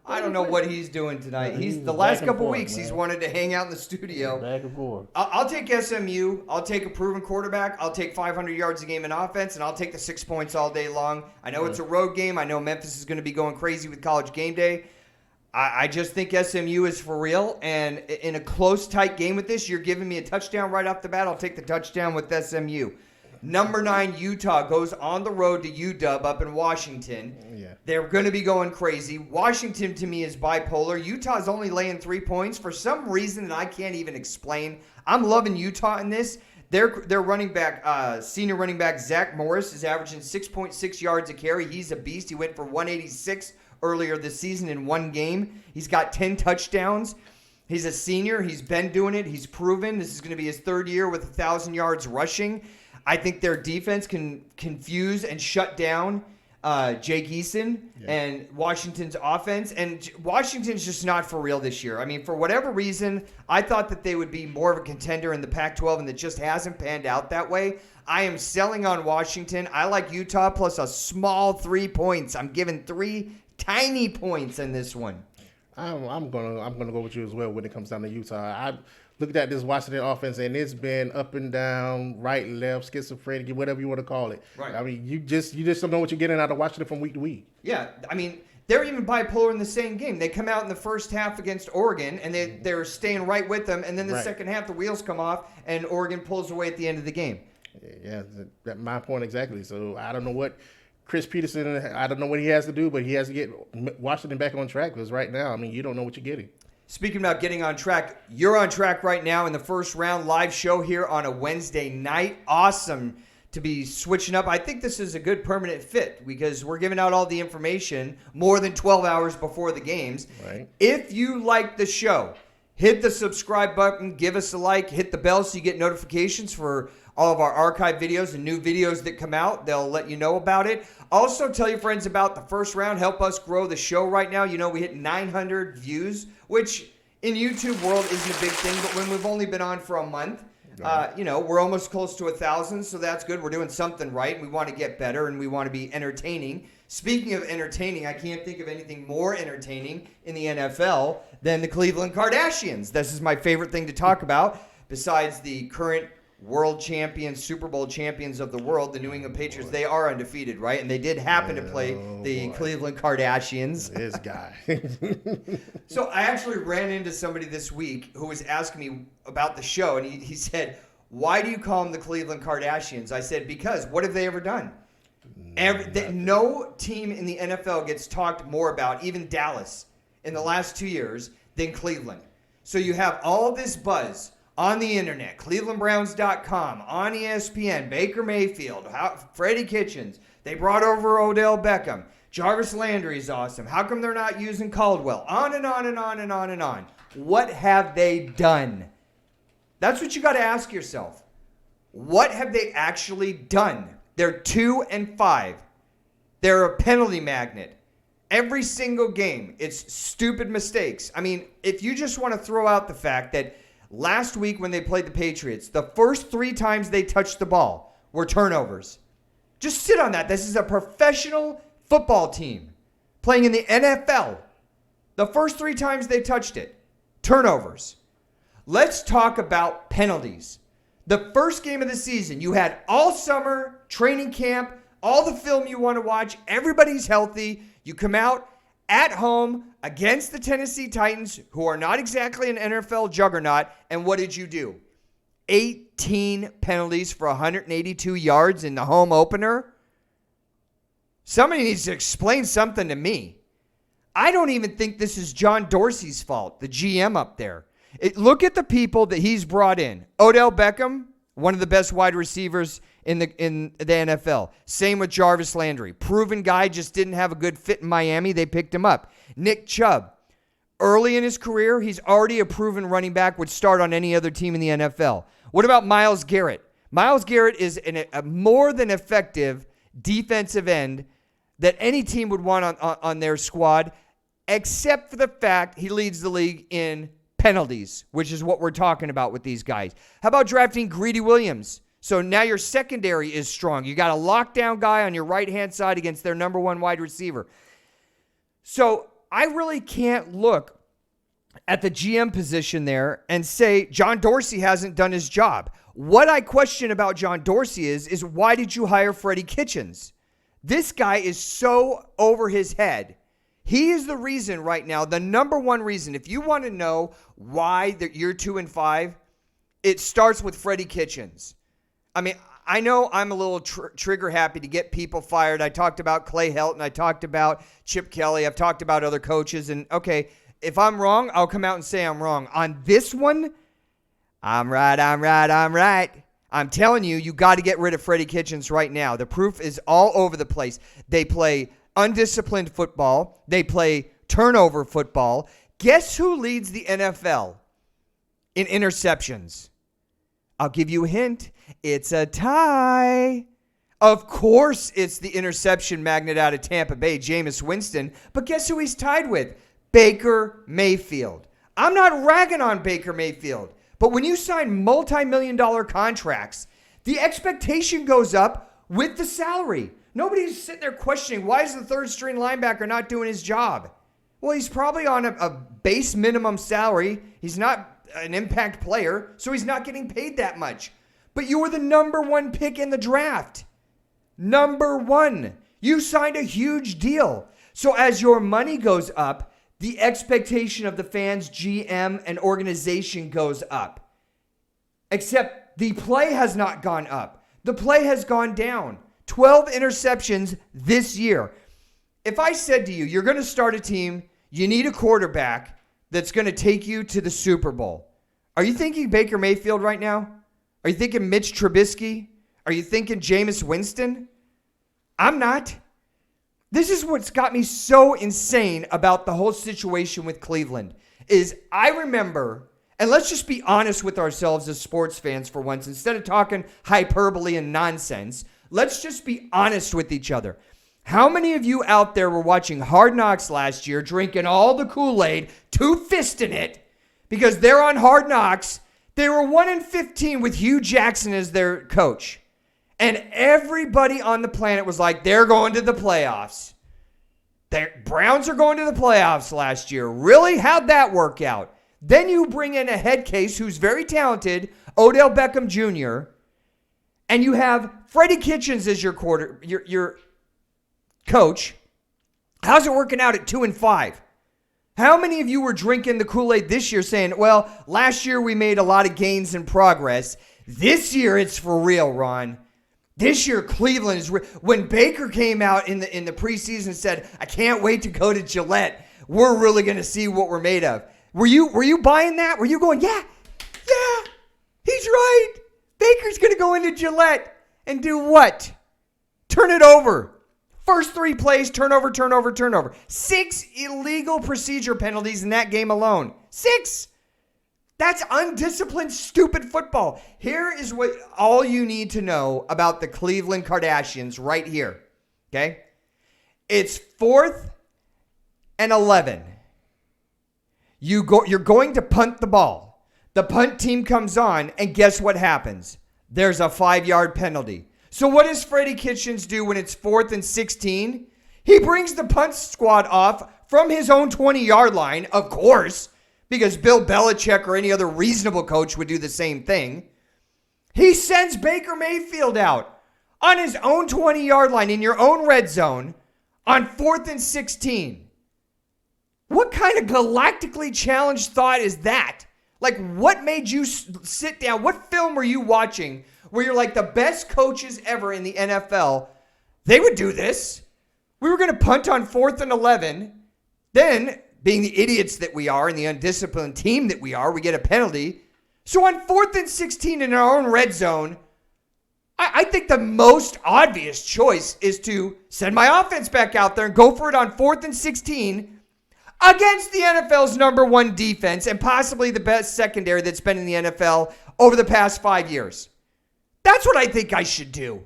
I don't know what he's doing tonight.
He's
The last
back and
couple
forth,
weeks,
man.
he's wanted to hang out in the studio.
Back and forth.
I'll take SMU. I'll take a proven quarterback. I'll take 500 yards a game in offense, and I'll take the 6 points all day long. I know it's a road game. I know Memphis is going to be going crazy with College game day. I just think SMU is for real, and in a close, tight game with this, you're giving me a touchdown right off the bat. I'll take the touchdown with SMU. Number 9, Utah goes on the road to UW up in Washington.
Yeah.
They're going to be going crazy. Washington, to me, is bipolar. Utah's only laying 3 points for some reason that I can't even explain. I'm loving Utah in this. Their running back, senior running back Zach Morris, is averaging 6.6 yards a carry. He's a beast. He went for 186 earlier this season in one game. He's got 10 touchdowns. He's a senior. He's been doing it. He's proven. This is going to be his 3rd year with 1,000 yards rushing. I think their defense can confuse and shut down Jake Eason and Washington's offense. And Washington's just not for real this year. I mean, for whatever reason, I thought that they would be more of a contender in the Pac-12, and it just hasn't panned out that way. I am selling on Washington. I like Utah plus a small 3 points. I'm giving 3 tiny points in this one.
I'm gonna go with you as well when it comes down to Utah. I looked at this Washington offense, and it's been up and down, right, left, schizophrenic, whatever you want to call it.
Right.
I mean, you just don't know what you're getting out of Washington from week to week.
Yeah, I mean, they're even bipolar in the same game. They come out in the first half against Oregon, and they're staying right with them, and then the second half, the wheels come off, and Oregon pulls away at the end of the game.
Yeah, that's my point exactly. So I don't know what Chris Peterson, I don't know what he has to do, but he has to get Washington back on track because right now, I mean, you don't know what you're getting.
Speaking about getting on track, you're on track right now in the first round live show here on a Wednesday night. Awesome to be switching up. I think this is a good permanent fit because we're giving out all the information more than 12 hours before the games.
Right.
If you like the show, hit the subscribe button, give us a like, hit the bell so you get notifications for all of our archive videos and new videos that come out. They'll let you know about it. Also, tell your friends about the first round. Help us grow the show right now. You know, we hit 900 views, which in YouTube world isn't a big thing, but when we've only been on for a month, we're almost close to 1,000, so that's good. We're doing something right. We want to get better, and we want to be entertaining. Speaking of entertaining, I can't think of anything more entertaining in the NFL than the Cleveland Kardashians. This is my favorite thing to talk about, besides the current world champions, Super Bowl champions of the world, the New England Patriots. They are undefeated, right? And they did happen to play the Cleveland Kardashians.
This guy.
So I actually ran into somebody this week who was asking me about the show, and he said, why do you call them the Cleveland Kardashians? I said, because what have they ever done? No team in the NFL gets talked more about, even Dallas, in the last 2 years than Cleveland. So you have all this buzz on the internet, clevelandbrowns.com, on ESPN, Baker Mayfield, Freddie Kitchens. They brought over Odell Beckham. Jarvis Landry's awesome. How come they're not using Caldwell? On and on and on and on and on. What have they done? That's what you got to ask yourself. What have they actually done? They're 2-5. They're a penalty magnet. Every single game, it's stupid mistakes. I mean, if you just want to throw out the fact that last week when they played the Patriots, the first 3 times they touched the ball were turnovers. Just sit on that. This is a professional football team playing in the NFL. The first 3 times they touched it, turnovers. Let's talk about penalties. The first game of the season, you had all summer, training camp, all the film you want to watch. Everybody's healthy. You come out at home against the Tennessee Titans, who are not exactly an NFL juggernaut. And what did you do? 18 penalties for 182 yards in the home opener? Somebody needs to explain something to me. I don't even think this is John Dorsey's fault, the GM up there. Look at the people that he's brought in. Odell Beckham, one of the best wide receivers in the NFL. Same with Jarvis Landry. Proven guy, just didn't have a good fit in Miami. They picked him up. Nick Chubb. Early in his career, he's already a proven running back, would start on any other team in the NFL. What about Myles Garrett? Myles Garrett is a more than effective defensive end that any team would want on their squad, except for the fact he leads the league in penalties, which is what we're talking about with these guys. How about drafting Greedy Williams? So now your secondary is strong. You got a lockdown guy on your right-hand side against their number 1 wide receiver. So I really can't look at the GM position there and say John Dorsey hasn't done his job. What I question about John Dorsey is why did you hire Freddie Kitchens? This guy is so over his head. He is the reason right now, the number 1 reason. If you want to know why you're 2-5, it starts with Freddie Kitchens. I mean, I know I'm a little trigger happy to get people fired. I talked about Clay Helton. I talked about Chip Kelly. I've talked about other coaches. And okay, if I'm wrong, I'll come out and say I'm wrong. On this one, I'm right. I'm telling you, you got to get rid of Freddie Kitchens right now. The proof is all over the place. They play undisciplined football. They play turnover football. Guess who leads the NFL in interceptions? I'll give you a hint. It's a tie. Of course, it's the interception magnet out of Tampa Bay, Jameis Winston. But guess who he's tied with? Baker Mayfield. I'm not ragging on Baker Mayfield. But when you sign multi-million-dollar contracts, the expectation goes up with the salary. Nobody's sitting there questioning, why is the third-string linebacker not doing his job? Well, he's probably on a base minimum salary. He's not an impact player, so he's not getting paid that much. But you were the number 1 pick in the draft. Number 1. You signed a huge deal. So as your money goes up, the expectation of the fans, GM, and organization goes up. Except the play has not gone up. The play has gone down. 12 interceptions this year. If I said to you, you're going to start a team, you need a quarterback that's going to take you to the Super Bowl. Are you thinking Baker Mayfield right now? Are you thinking Mitch Trubisky? Are you thinking Jameis Winston? I'm not. This is what's got me so insane about the whole situation with Cleveland is I remember, and let's just be honest with ourselves as sports fans for once, instead of talking hyperbole and nonsense, let's just be honest with each other. How many of you out there were watching Hard Knocks last year, drinking all the Kool-Aid, 2-fisting it, because they're on Hard Knocks? They were 1-15 with Hugh Jackson as their coach. And everybody on the planet was like, they're going to the playoffs. The Browns are going to the playoffs last year. Really? How'd that work out? Then you bring in a head case who's very talented, Odell Beckham Jr., and you have Freddie Kitchens as your coach. How's it working out at 2-5? How many of you were drinking the Kool-Aid this year saying, well, last year we made a lot of gains and progress. This year it's for real, Ron. This year Cleveland is real. When Baker came out in the preseason and said, I can't wait to go to Gillette. We're really going to see what we're made of. Were you buying that? Were you going, yeah, he's right. Baker's going to go into Gillette and do what? Turn it over. First 3 plays, turnover. 6 illegal procedure penalties in that game alone. 6. That's undisciplined, stupid football. Here is what all you need to know about the Cleveland Kardashians right here. Okay? It's 4th and 11. You're going to punt the ball. The punt team comes on, and guess what happens? There's a 5-yard penalty. So what does Freddie Kitchens do when it's 4th and 16? He brings the punt squad off from his own 20-yard line, of course, because Bill Belichick or any other reasonable coach would do the same thing. He sends Baker Mayfield out on his own 20-yard line in your own red zone on 4th and 16. What kind of galactically challenged thought is that? Like, what made you sit down? What film were you watching where you're like, the best coaches ever in the NFL, they would do this? We were going to punt on 4th and 11. Then, being the idiots that we are and the undisciplined team that we are, we get a penalty. So on 4th and 16 in our own red zone, I think the most obvious choice is to send my offense back out there and go for it on 4th and 16 against the NFL's number 1 defense and possibly the best secondary that's been in the NFL over the past 5 years. That's what I think I should do.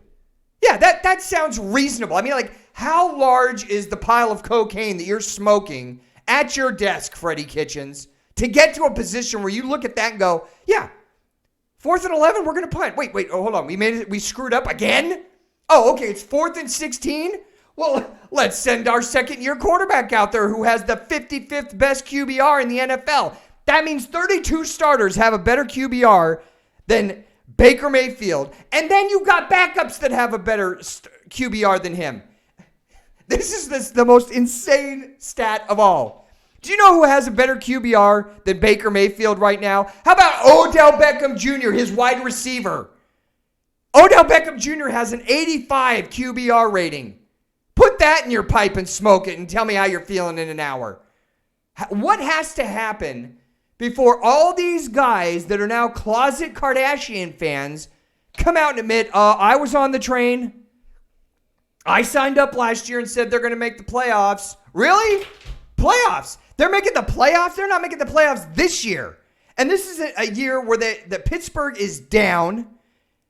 Yeah, that sounds reasonable. I mean, like, how large is the pile of cocaine that you're smoking at your desk, Freddie Kitchens, to get to a position where you look at that and go, yeah, 4th and 11, we're going to punt. Wait, hold on. We screwed up again? Oh, okay, it's 4th and 16? Well, let's send our second-year quarterback out there who has the 55th best QBR in the NFL. That means 32 starters have a better QBR than Baker Mayfield. And then you got backups that have a better QBR than him. This is the most insane stat of all. Do you know who has a better QBR than Baker Mayfield right now? How about Odell Beckham Jr., his wide receiver? Odell Beckham Jr. has an 85 QBR rating. Put that in your pipe and smoke it and tell me how you're feeling in an hour. What has to happen before all these guys that are now closet Kardashian fans come out and admit, I was on the train. I signed up last year and said they're going to make the playoffs. Really? Playoffs? They're making the playoffs? They're not making the playoffs this year. And this is a year where the Pittsburgh is down.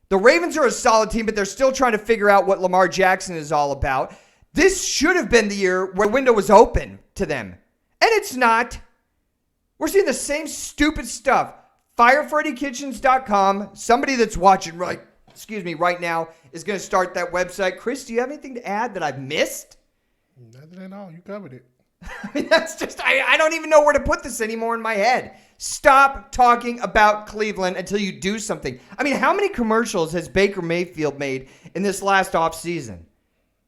The Ravens are a solid team, but they're still trying to figure out what Lamar Jackson is all about. This should have been the year where the window was open to them. And it's not. We're seeing the same stupid stuff. FireFreddyKitchens.com. Somebody that's watching right now is going to start that website. Chris, do you have anything to add that I've missed?
Nothing at all. You covered it.
I mean, that's just, I don't even know where to put this anymore in my head. Stop talking about Cleveland until you do something. I mean, how many commercials has Baker Mayfield made in this last offseason?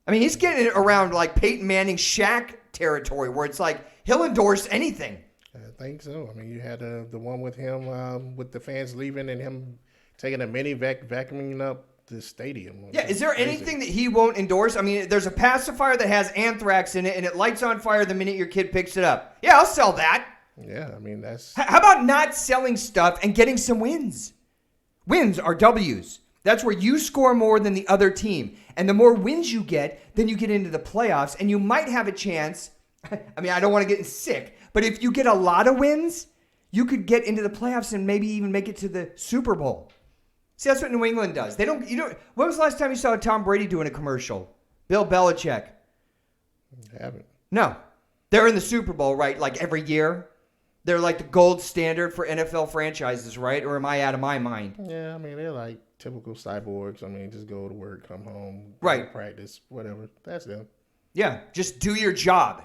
I mean, he's getting it around like Peyton Manning Shaq territory where it's like he'll endorse anything.
I think so. I mean, you had the one with him with the fans leaving and him taking a mini vacuuming up the stadium.
Yeah, is there anything that he won't endorse? I mean, there's a pacifier that has anthrax in it and it lights on fire the minute your kid picks it up. Yeah, I'll sell that.
Yeah, I mean, that's...
How about not selling stuff and getting some wins? Wins are W's. That's where you score more than the other team. And the more wins you get, then you get into the playoffs and you might have a chance. I mean, I don't want to get sick, but if you get a lot of wins, you could get into the playoffs and maybe even make it to the Super Bowl. See, that's what New England does. When was the last time you saw Tom Brady doing a commercial? Bill Belichick.
I haven't.
No. They're in the Super Bowl, right? Like every year. They're like the gold standard for NFL franchises, right? Or am I out of my mind?
Yeah, I mean, they're like typical cyborgs. I mean, just go to work, come home,
right?
Practice, whatever. That's them.
Yeah, just do your job.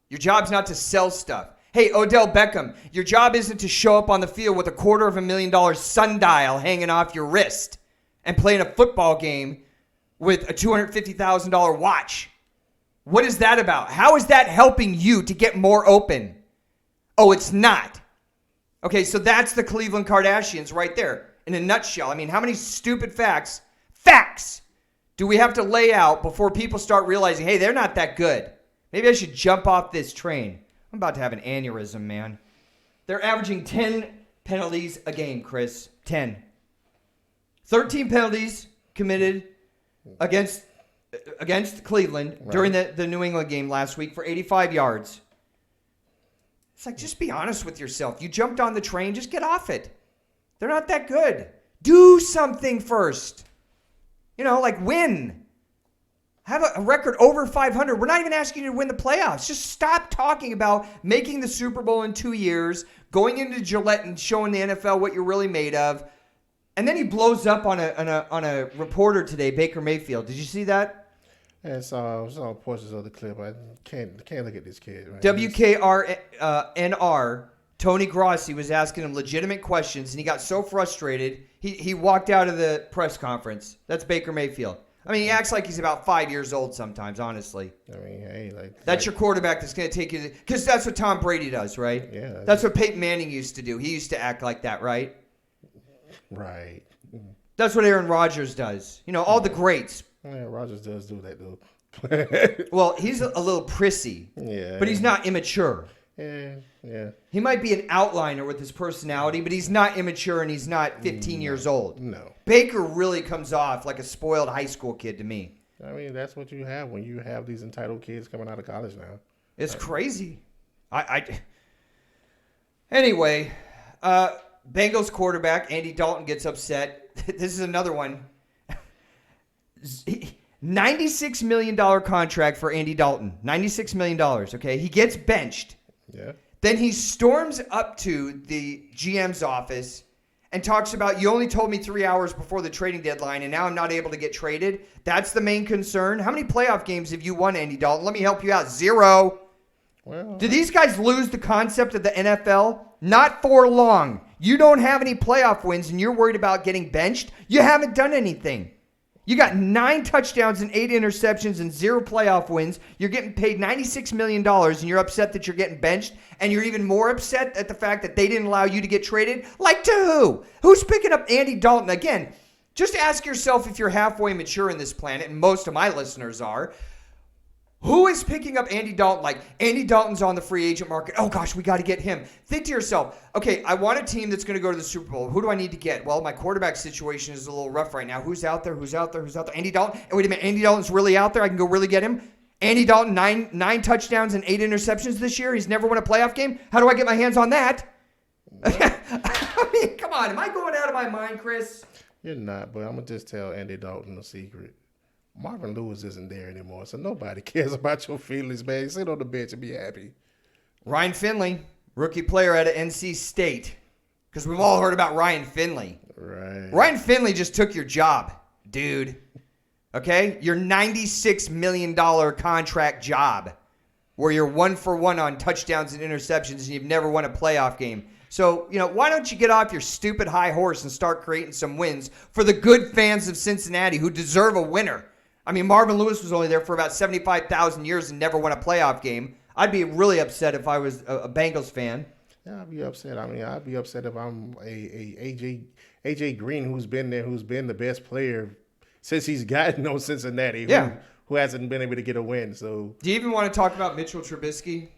Your job's not to sell stuff. Hey, Odell Beckham, your job isn't to show up on the field with a $250,000 sundial hanging off your wrist and playing a football game with a $250,000 watch. What is that about? How is that helping you to get more open? Oh, it's not. Okay, so that's the Cleveland Kardashians right there in a nutshell. I mean, how many stupid facts do we have to lay out before people start realizing, hey, they're not that good? Maybe I should jump off this train. I'm about to have an aneurysm, man. They're averaging 10 penalties a game, Chris. 10. 13 penalties committed against Cleveland during the New England game last week for 85 yards. It's like, just be honest with yourself. You jumped on the train, just get off it. They're not that good. Do something first. Like win. Have a record over 500. We're not even asking you to win the playoffs. Just stop talking about making the Super Bowl in 2 years, going into Gillette and showing the NFL what you're really made of. And then he blows up on a reporter today, Baker Mayfield. Did you see that?
And saw portions of the clip. I can't look at this kid. Right?
WKRNR, Tony Grossi was asking him legitimate questions, and he got so frustrated, he walked out of the press conference. That's Baker Mayfield. I mean, he acts like he's about 5 years old sometimes, honestly.
I mean, hey,
that's your quarterback that's going to take you, because that's what Tom Brady does, right?
Yeah.
That's what Peyton Manning used to do. He used to act like that, right?
Right.
That's what Aaron Rodgers does. You know, all the greats.
Yeah, Rodgers does do that, though.
Well, he's a little prissy.
Yeah.
But he's not immature.
Yeah.
He might be an outliner with his personality, but he's not immature and he's not 15 years old.
No.
Baker really comes off like a spoiled high school kid to me.
I mean, that's what you have when you have these entitled kids coming out of college now.
It's crazy. Anyway, Bengals quarterback Andy Dalton gets upset. This is another one. $96 million contract for Andy Dalton. $96 million, okay? He gets benched.
Yeah.
Then he storms up to the GM's office and talks about, you only told me 3 hours before the trading deadline, and now I'm not able to get traded. That's the main concern. How many playoff games have you won, Andy Dalton? Let me help you out. 0.
Well,
Do these guys lose the concept of the NFL? Not for long. You don't have any playoff wins, and you're worried about getting benched? You haven't done anything. You got 9 touchdowns and 8 interceptions and 0 playoff wins. You're getting paid $96 million, and you're upset that you're getting benched, and you're even more upset at the fact that they didn't allow you to get traded? Like to who? Who's picking up Andy Dalton? Again, just ask yourself if you're halfway mature in this planet, and most of my listeners are. Who is picking up Andy Dalton? Like, Andy Dalton's on the free agent market. Oh, gosh, we got to get him. Think to yourself, okay, I want a team that's going to go to the Super Bowl. Who do I need to get? Well, my quarterback situation is a little rough right now. Who's out there? Andy Dalton? Wait a minute, Andy Dalton's really out there? I can go really get him? Andy Dalton, nine touchdowns and 8 interceptions this year. He's never won a playoff game. How do I get my hands on that? I mean, come on. Am I going out of my mind, Chris?
You're not, but I'm going to just tell Andy Dalton a secret. Marvin Lewis isn't there anymore, so nobody cares about your feelings, man. Sit on the bench and be happy.
Ryan Finley, rookie player out of NC State. Because we've all heard about Ryan Finley.
Right.
Ryan Finley just took your job, dude. Okay? Your $96 million contract job where you're 1 for 1 on touchdowns and interceptions and you've never won a playoff game. So, why don't you get off your stupid high horse and start creating some wins for the good fans of Cincinnati who deserve a winner? I mean, Marvin Lewis was only there for about 75,000 years and never won a playoff game. I'd be really upset if I was a Bengals fan.
Yeah, I'd be upset. I mean, I'd be upset if I'm a AJ Green who's been there, who's been the best player since he's gotten on Cincinnati, who hasn't been able to get a win. So,
do you even want to talk about Mitchell Trubisky?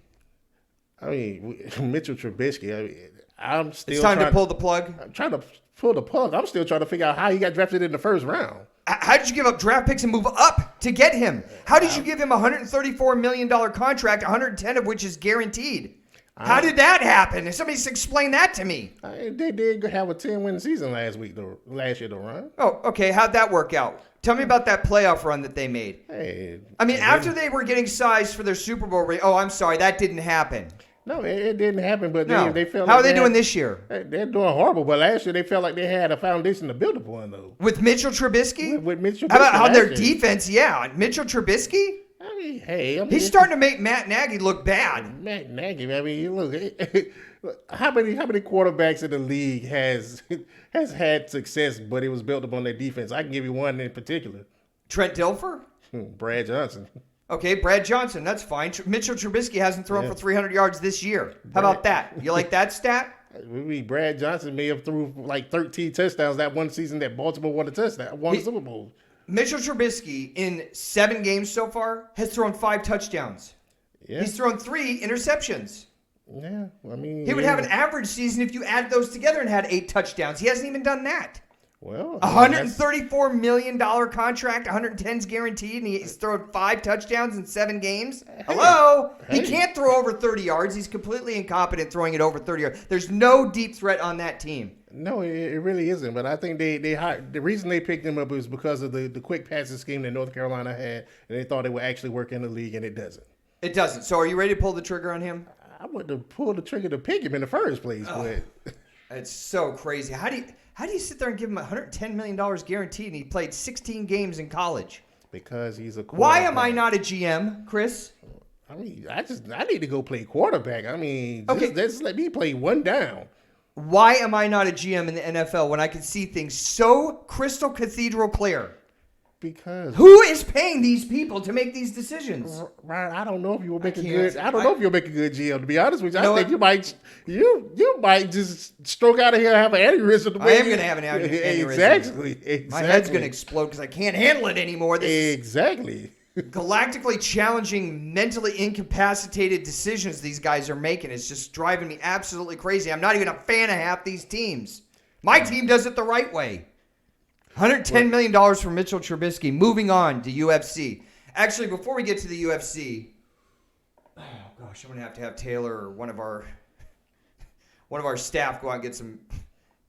I mean, Mitchell Trubisky. I'm still.
It's time to pull the plug.
I'm trying to pull the plug. I'm still trying to figure out how he got drafted in the first round.
How did you give up draft picks and move up to get him? How did you give him a $134 million contract, 110 of which is guaranteed? How did that happen? Somebody explain that to me.
They did have a 10-win season last year, though, Ron.
Oh, okay. How'd that work out? Tell me about that playoff run that they made.
Hey,
I mean, after they were getting sized for their Super Bowl ring. Oh, I'm sorry. That didn't happen.
No, it didn't happen, but
No.
they felt
How
like
are they doing this year?
They're doing horrible, but last year they felt like they had a foundation to build upon, though.
With Mitchell Trubisky?
With Mitchell Trubisky.
How about on their
last year.
defense? Yeah. Mitchell Trubisky?
I mean, hey.
He's starting to make Matt Nagy look bad.
Matt Nagy, I mean, look, how many quarterbacks in the league has had success, but it was built upon their defense? I can give you one in particular.
Trent Dilfer?
Brad Johnson.
Okay, Brad Johnson, that's fine. Mitchell Trubisky hasn't thrown for 300 yards this year. How about that? You like that stat?
Brad Johnson may have threw like 13 touchdowns that one season that Baltimore won the Super Bowl.
Mitchell Trubisky, in 7 games so far, has thrown 5 touchdowns.
Yeah.
He's thrown 3 interceptions.
Yeah, I mean...
He would have an average season if you add those together and had 8 touchdowns. He hasn't even done that.
Well,
$134 million contract, 110's guaranteed, and he's thrown 5 touchdowns in 7 games. Hello? He can't throw over 30 yards. He's completely incompetent throwing it over 30 yards. There's no deep threat on that team.
No, it really isn't. But I think they hired, the reason they picked him up is because of the quick passing scheme that North Carolina had, and they thought it would actually work in the league, and it doesn't.
It doesn't. So are you ready to pull the trigger on him?
I wouldn't have pulled the trigger to pick him in the first place, but
It's so crazy. How do you sit there and give him $110 million guaranteed, and he played 16 games in college?
because he's a
Why am I not a GM, Chris?
I mean, I need to go play quarterback. I mean,
Okay.
just let me play one down.
Why am I not a GM in the NFL when I can see things so crystal cathedral clear?
Because
Who is paying these people to make these decisions?
Ryan, I don't know if you will make a
can't.
good. I don't know if you'll make a good GM. To be honest with you,
know
I think
what?
you might just stroke out of here and have an aneurysm.
I am going to have an aneurysm.
Exactly.
My head's going to explode because I can't handle it anymore. This
Exactly.
is galactically challenging, mentally incapacitated decisions these guys are making. It's just driving me absolutely crazy. I'm not even a fan of half these teams. My team does it the right way. $110 million for Mitchell Trubisky. Moving on to UFC. Actually, before we get to the UFC, oh gosh, I'm going to have Taylor or one of our staff go out and get some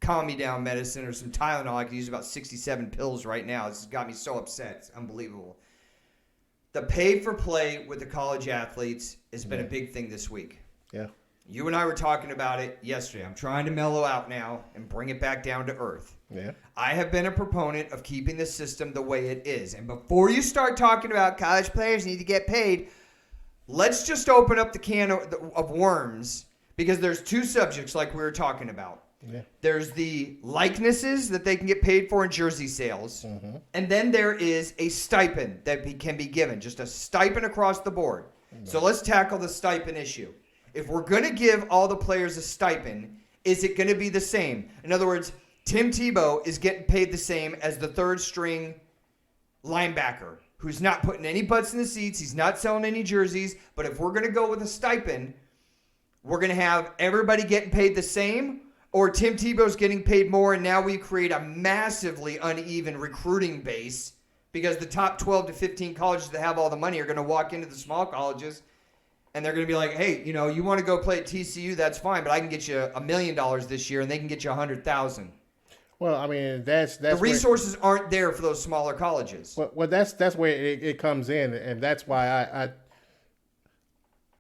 calm me down medicine or some Tylenol. I could use about 67 pills right now. This has got me so upset. It's unbelievable. The pay for play with the college athletes has been a big thing this week.
Yeah.
You and I were talking about it yesterday. I'm trying to mellow out now and bring it back down to earth.
Yeah.
I have been a proponent of keeping the system the way it is. And before you start talking about college players need to get paid, let's just open up the can of worms, because there's two subjects like we were talking about.
Yeah.
There's the likenesses that they can get paid for in jersey sales.
Mm-hmm.
And then there is a stipend that can be given, just a stipend across the board. Mm-hmm. So let's tackle the stipend issue. If we're going to give all the players a stipend, is it going to be the same? In other words, Tim Tebow is getting paid the same as the third string linebacker who's not putting any butts in the seats. He's not selling any jerseys. But if we're going to go with a stipend, we're going to have everybody getting paid the same, or Tim Tebow's getting paid more, and now we create a massively uneven recruiting base because the top 12 to 15 colleges that have all the money are going to walk into the small colleges, and they're going to be like, hey, you want to go play at TCU, that's fine, but I can get you $1 million this year, and they can get you $100,000.
Well, I mean, that's
the resources aren't there for those smaller colleges.
Well, that's where it comes in, and that's why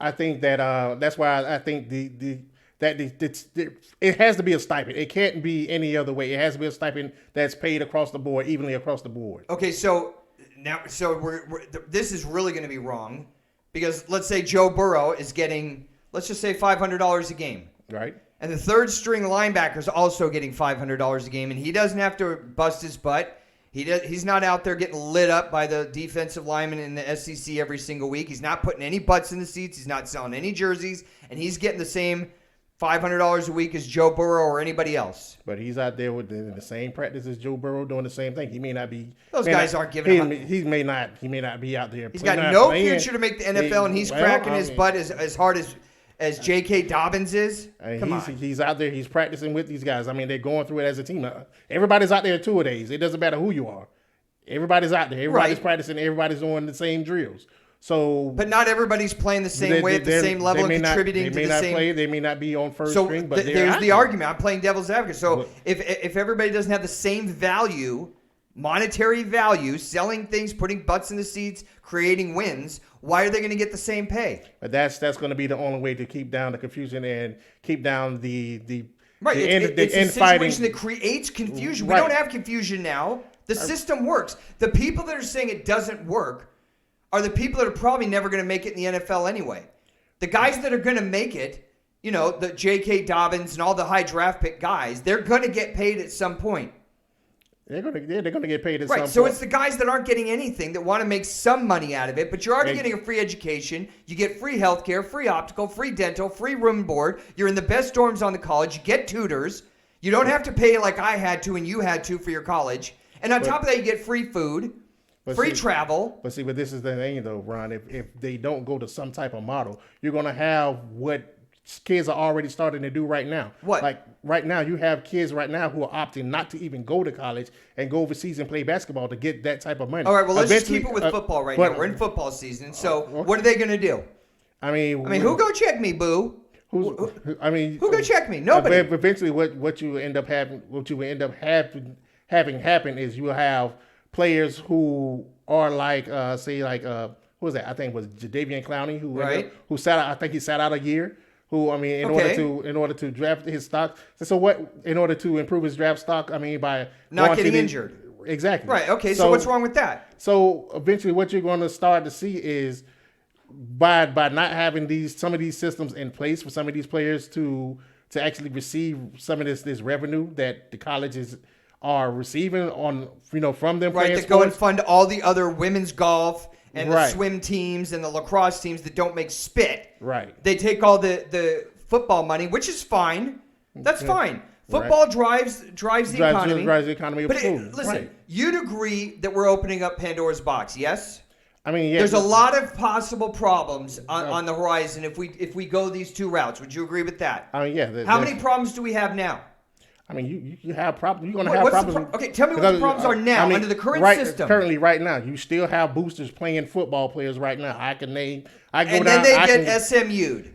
I think that that's why I think it has to be a stipend. It can't be any other way. It has to be a stipend that's paid across the board, evenly across the board.
Okay, so now, this is really going to be wrong, because let's say Joe Burrow is getting, let's just say $500 a game.
Right.
And the third string linebacker is also getting $500 a game, and he doesn't have to bust his butt. He's not out there getting lit up by the defensive linemen in the SEC every single week. He's not putting any butts in the seats. He's not selling any jerseys, and he's getting the same $500 a week as Joe Burrow or anybody else.
But he's out there with the same practice as Joe Burrow, doing the same thing. He may not be.
Those guys aren't giving him.
He may not be out there.
He's got no future to make the NFL, and he's cracking his butt as hard as J.K. Dobbins is. Come on.
He's out there. He's practicing with these guys. I mean, they're going through it as a team. Everybody's out there 2 days. It doesn't matter who you are. Everybody's out there. Everybody's practicing. Everybody's doing the same drills. So,
but not everybody's playing the same way at the same level and contributing to the same.
They may not be on first string, but
there's the argument. I'm playing devil's advocate. So if everybody doesn't have the same value, monetary value, selling things, putting butts in the seats, creating wins, why are they going to get the same pay?
But that's going to be the only way to keep down the confusion and keep down the
right. It's a situation that creates confusion. We don't have confusion now. The system works. The people that are saying it doesn't work are the people that are probably never going to make it in the NFL anyway. The guys that are going to make it, the J.K. Dobbins and all the high draft pick guys, they're going to get paid at some point.
They're going to get paid at some point.
Right, so it's the guys that aren't getting anything that want to make some money out of it, but you're already getting a free education. You get free healthcare, free optical, free dental, free room and board. You're in the best dorms on the college. You get tutors. You don't have to pay like I had to and you had to for your college. And on top of that, you get free food. Free travel.
But this is the thing, though, Ron. If they don't go to some type of model, you're going to have what kids are already starting to do right now.
What?
Like right now, you have kids right now who are opting not to even go to college and go overseas and play basketball to get that type of money.
All right, well, let's just keep it with football right now. We're in football season. So what are they going to do?
I mean,
who go check me, boo?
I mean,
who gonna check me? Nobody.
Eventually, what you end up having happen is you will have players who are like, say, like who was that? I think it was Jadeveon Clowney who sat out. I think he sat out a year. Who, I mean, in order to draft his stock. So what? In order to improve his draft stock, I mean, by
not getting injured.
Exactly.
Right. Okay. So what's wrong with that?
So eventually, what you're going to start to see is by not having some of these systems in place for some of these players to actually receive some of this revenue that the colleges are receiving from them.
Right. That go and fund all the other women's golf and the swim teams and the lacrosse teams that don't make spit.
Right.
They take all the football money, which is fine. That's fine. Football drives the economy.
Drives the economy.
But listen, you'd agree that we're opening up Pandora's box, yes?
I mean,
there's a lot of possible problems on the horizon if we go these two routes. Would you agree with that?
I mean, yeah.
How many problems do we have now?
I mean, you have problems. You're going to have problems.
Okay, tell me what the problems are now under the current system.
Currently, right now, you still have boosters playing football players right now. Then they
get SMU'd.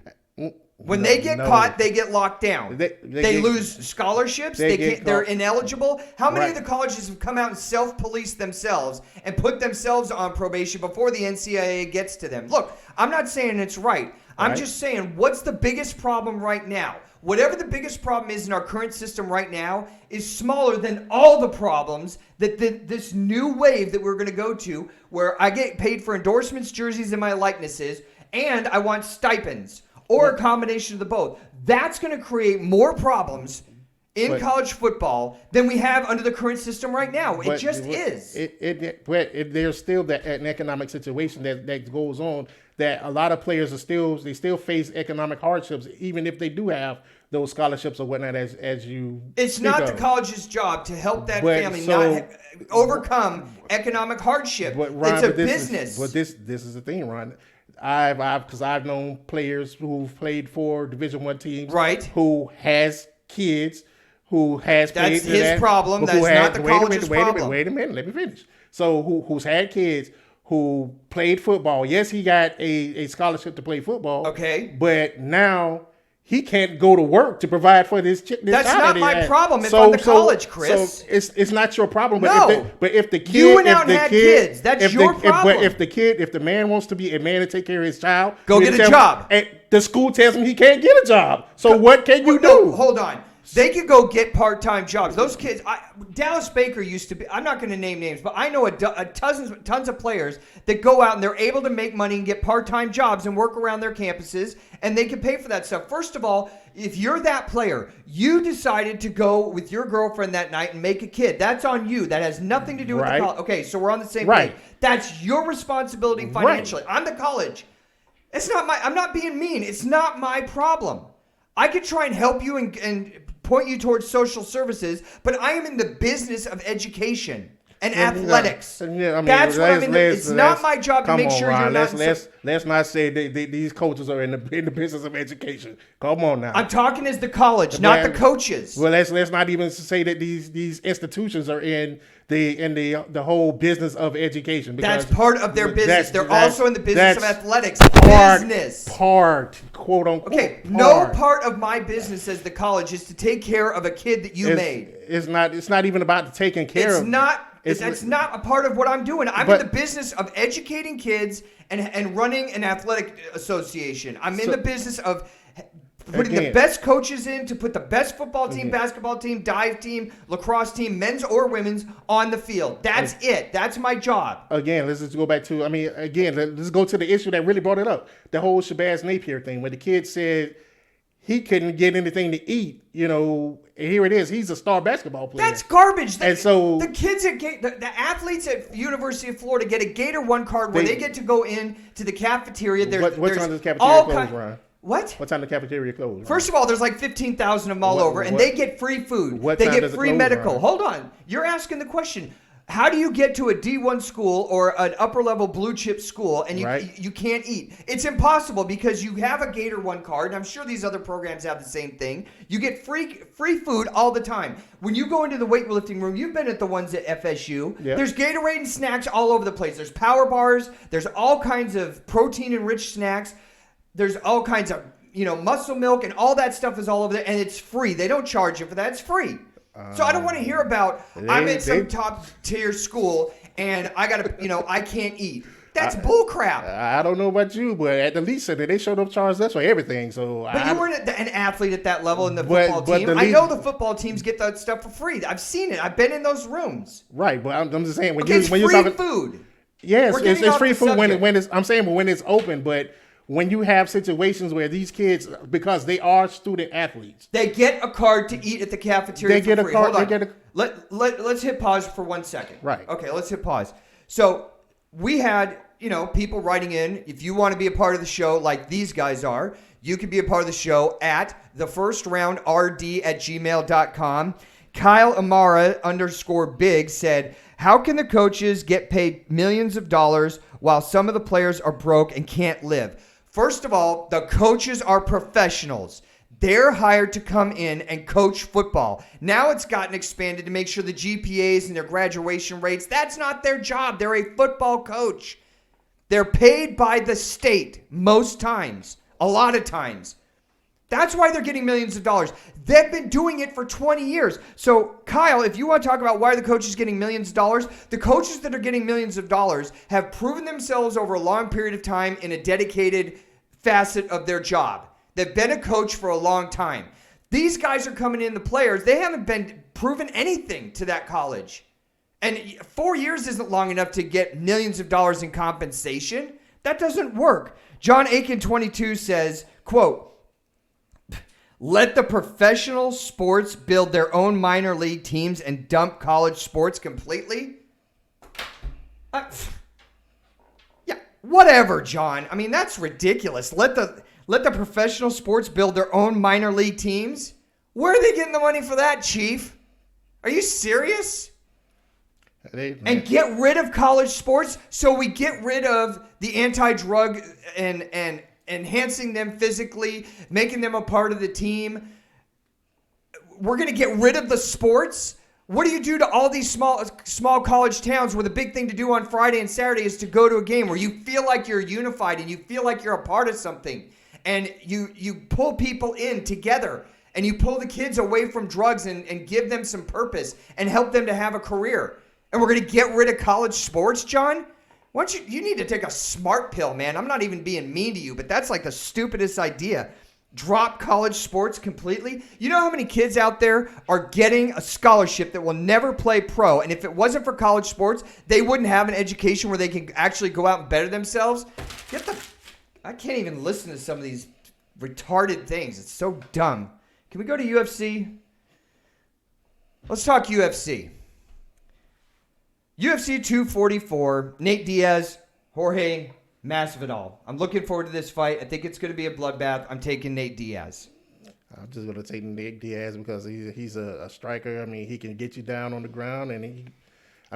When they get caught, they get locked down. They lose scholarships. They're ineligible. How many of the colleges have come out and self-police themselves and put themselves on probation before the NCAA gets to them? Look, I'm not saying it's right. I'm just saying, what's the biggest problem right now? Whatever the biggest problem is in our current system right now is smaller than all the problems that this new wave that we're going to go to, where I get paid for endorsements, jerseys, and my likenesses, and I want stipends. Or a combination of the both. That's going to create more problems in college football than we have under the current system right now. It just is.
There's still an economic situation that goes on that a lot of players they still face economic hardships, even if they do have those scholarships or whatnot as you.
It's not the college's job to help that family not overcome economic hardship. It's a business.
But this is the thing, Ron. I've known players who've played for Division I teams, who has kids, who has played.
That's his problem. That's not the college's problem.
Wait a minute. Let me finish. So who's had kids who played football? Yes, he got a scholarship to play football.
Okay,
but now he can't go to work to provide for this chick.
That's not my problem if I'm the college, Chris.
So it's not your problem. But if the kid,
you went out and had kids, that's your problem.
If the man wants to be a man to take care of his child,
go get a job.
The school tells him he can't get a job. So what can you do?
Hold on. They could go get part-time jobs. Those kids, Dallas Baker used to be, I'm not going to name names, but I know tons of players that go out and they're able to make money and get part-time jobs and work around their campuses, and they can pay for that stuff. First of all, if you're that player, you decided to go with your girlfriend that night and make a kid. That's on you. That has nothing to do with the college. Okay, so we're on the same page. That's your responsibility financially. I'm the college. I'm not being mean. It's not my problem. I could try and help you and point you towards social services, but I am in the business of education and athletics. That's what I'm in. It's not my job to make sure you're not.
Let's not say these coaches are in the business of education. Come on now.
I'm talking as the college, not the coaches.
Well, let's not even say that these institutions are in the whole business of education.
That's part of their business. They're also in the business of athletics.
Quote unquote.
Okay, no part of my business as the college is to take care of a kid that you made.
It's not even about taking care of.
That's not a part of what I'm doing. I'm in the business of educating kids and running an athletic association. I'm in the business of putting the best coaches in to put the best football team, basketball team, dive team, lacrosse team, men's or women's, on the field. That's it. That's my job.
Again, let's just go back to, let's go to the issue that really brought it up. The whole Shabazz Napier thing, where the kid said he couldn't get anything to eat, and here it is. He's a star basketball player.
That's garbage.
And so
the kids the athletes at University of Florida get a Gator 1 card where they get to go in to the cafeteria.
What time does the cafeteria close, Ryan?
What?
What time the cafeteria close? Ryan?
First of all, there's like 15,000 of them all over, and they get free food. They get free medical. Ryan? Hold on. You're asking the question. How do you get to a D1 school or an upper-level blue-chip school and you can't eat? It's impossible because you have a Gator 1 card, and I'm sure these other programs have the same thing. You get free food all the time. When you go into the weightlifting room, you've been at the ones at FSU. Yep. There's Gatorade and snacks all over the place. There's power bars. There's all kinds of protein-enriched snacks. There's all kinds of muscle milk and all that stuff is all over there, and it's free. They don't charge you for that. It's free. So I don't want to hear about I'm at some top tier school and I got to, I can't eat. That's bullcrap.
I don't know about you, but at the Lease Center, they showed up charged us for everything. So,
but you weren't an athlete at that level in the football team. I know the football teams get that stuff for free. I've seen it. I've been in those rooms.
Right, but I'm just saying when
it's
you're
free
talking
food.
Yes, it's free food when it's. I'm saying when it's open, but when you have situations where these kids, because they are student athletes,
they get a card to eat at the cafeteria.
They get a card.
Hold on. Let's hit pause for 1 second.
Right.
Okay, let's hit pause. So we had people writing in. If you want to be a part of the show like these guys are, you can be a part of the show at thefirstraundrd@gmail.com. Kyle Amara _big said, how can the coaches get paid millions of dollars while some of the players are broke and can't live? First of all, the coaches are professionals. They're hired to come in and coach football. Now it's gotten expanded to make sure the GPAs and their graduation rates, that's not their job. They're a football coach. They're paid by the state most times, a lot of times. That's why they're getting millions of dollars. They've been doing it for 20 years. So, Kyle, if you want to talk about why the coaches are getting millions of dollars, the coaches that are getting millions of dollars have proven themselves over a long period of time in a dedicated facet of their job. They've been a coach for a long time. These guys are coming in, the players, they haven't been proven anything to that college. And 4 years isn't long enough to get millions of dollars in compensation. That doesn't work. John Aiken 22 says, quote, let the professional sports build their own minor league teams and dump college sports completely? Yeah, whatever, John. I mean, that's ridiculous. Let the professional sports build their own minor league teams? Where are they getting the money for that, Chief? Are you serious? And get rid of college sports so we get rid of the anti-drug and enhancing them physically, making them a part of the team. We're going to get rid of the sports. What do you do to all these small college towns where the big thing to do on Friday and Saturday is to go to a game where you feel like you're unified and you feel like you're a part of something, and you pull people in together and you pull the kids away from drugs and give them some purpose and help them to have a career? And we're going to get rid of college sports, John? Why don't you need to take a smart pill, man. I'm not even being mean to you, but that's like the stupidest idea. Drop college sports completely. You know how many kids out there are getting a scholarship that will never play pro, and if it wasn't for college sports, they wouldn't have an education where they can actually go out and better themselves? I can't even listen to some of these retarded things. It's so dumb. Can we go to UFC? Let's talk UFC. UFC 244, Nate Diaz, Jorge Masvidal. I'm looking forward to this fight. I think it's going to be a bloodbath. I'm taking Nate Diaz.
I'm just going to take Nate Diaz because he's a striker. I mean, he can get you down on the ground, and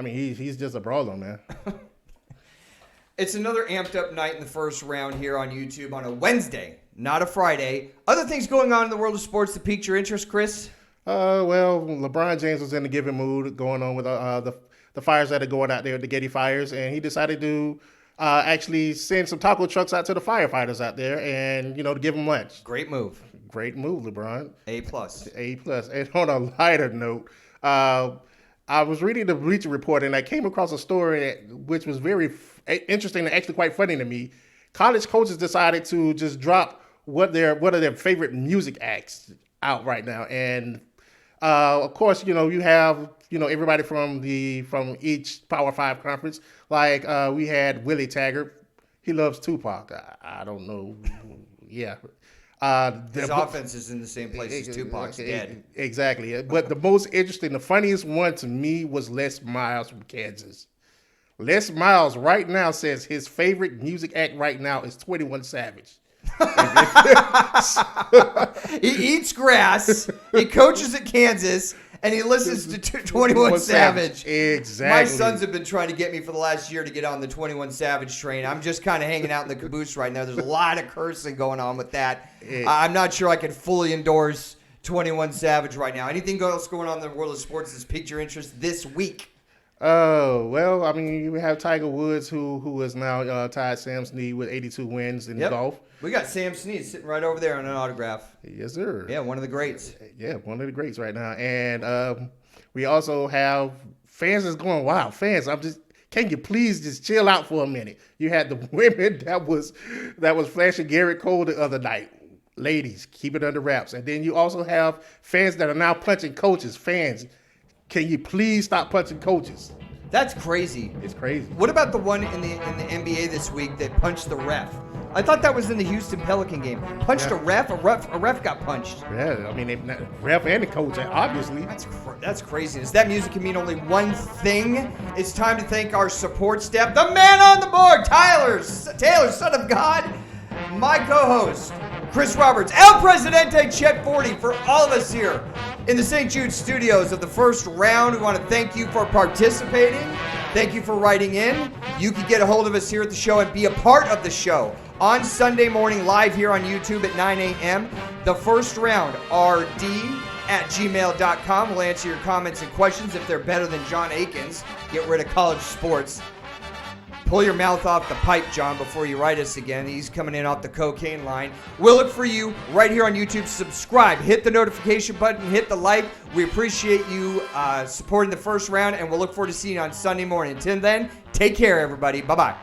he's just a brawler, man.
It's another amped up night in the first round here on YouTube on a Wednesday, not a Friday. Other things going on in the world of sports that piqued your interest, Chris?
Well, LeBron James was in a giving mood going on with the fires that are going out there, the Getty fires, and he decided to actually send some taco trucks out to the firefighters out there and, to give them lunch.
Great move.
Great move, LeBron.
A+.
A+. And on a lighter note, I was reading the Bleacher Report, and I came across a story which was very interesting and actually quite funny to me. College coaches decided to just drop what are their favorite music acts out right now. And, of course, you have everybody from each Power 5 conference. Like we had Willie Taggart. He loves Tupac. I don't know. Yeah.
His offense is in the same place as Tupac's dead.
Exactly. But the most interesting, the funniest one to me was Les Miles from Kansas. Les Miles right now says his favorite music act right now is 21 Savage.
He eats grass. He coaches at Kansas. And he listens to 21 Savage.
Exactly.
My sons have been trying to get me for the last year to get on the 21 Savage train. I'm just kind of hanging out in the caboose right now. There's a lot of cursing going on with that. I'm not sure I can fully endorse 21 Savage right now. Anything else going on in the world of sports that's piqued your interest this week?
Well, I mean, we have Tiger Woods, who is now tied Sam Snead with 82 wins in golf.
We got Sam Snead sitting right over there on an autograph.
Yes, sir.
Yeah, one of the greats.
Yeah, one of the greats right now. And we also have fans that's going wild. Fans, can you please just chill out for a minute? You had the women that was flashing Garrett Cole the other night. Ladies, keep it under wraps. And then you also have fans that are now punching coaches. Fans, can you please stop punching coaches?
That's crazy.
It's crazy.
What about the one in the NBA this week that punched the ref? I thought that was in the Houston Pelican game. Punched a ref got punched.
Yeah, I mean, ref and the coach, obviously.
That's craziness. That music can mean only one thing. It's time to thank our support staff. The man on the board, Taylor, son of God. My co-host, Chris Roberts. El Presidente, Chet 40. For all of us here in the St. Jude studios of the first round, we want to thank you for participating. Thank you for writing in. You can get a hold of us here at the show and be a part of the show on Sunday morning live here on YouTube at 9 a.m. The first round, rd@gmail.com. We'll answer your comments and questions if they're better than John Aikens. Get rid of college sports. Pull your mouth off the pipe, John, before you write us again. He's coming in off the cocaine line. We'll look for you right here on YouTube. Subscribe. Hit the notification button. Hit the like. We appreciate you supporting the first round, and we'll look forward to seeing you on Sunday morning. Until then, take care, everybody. Bye-bye.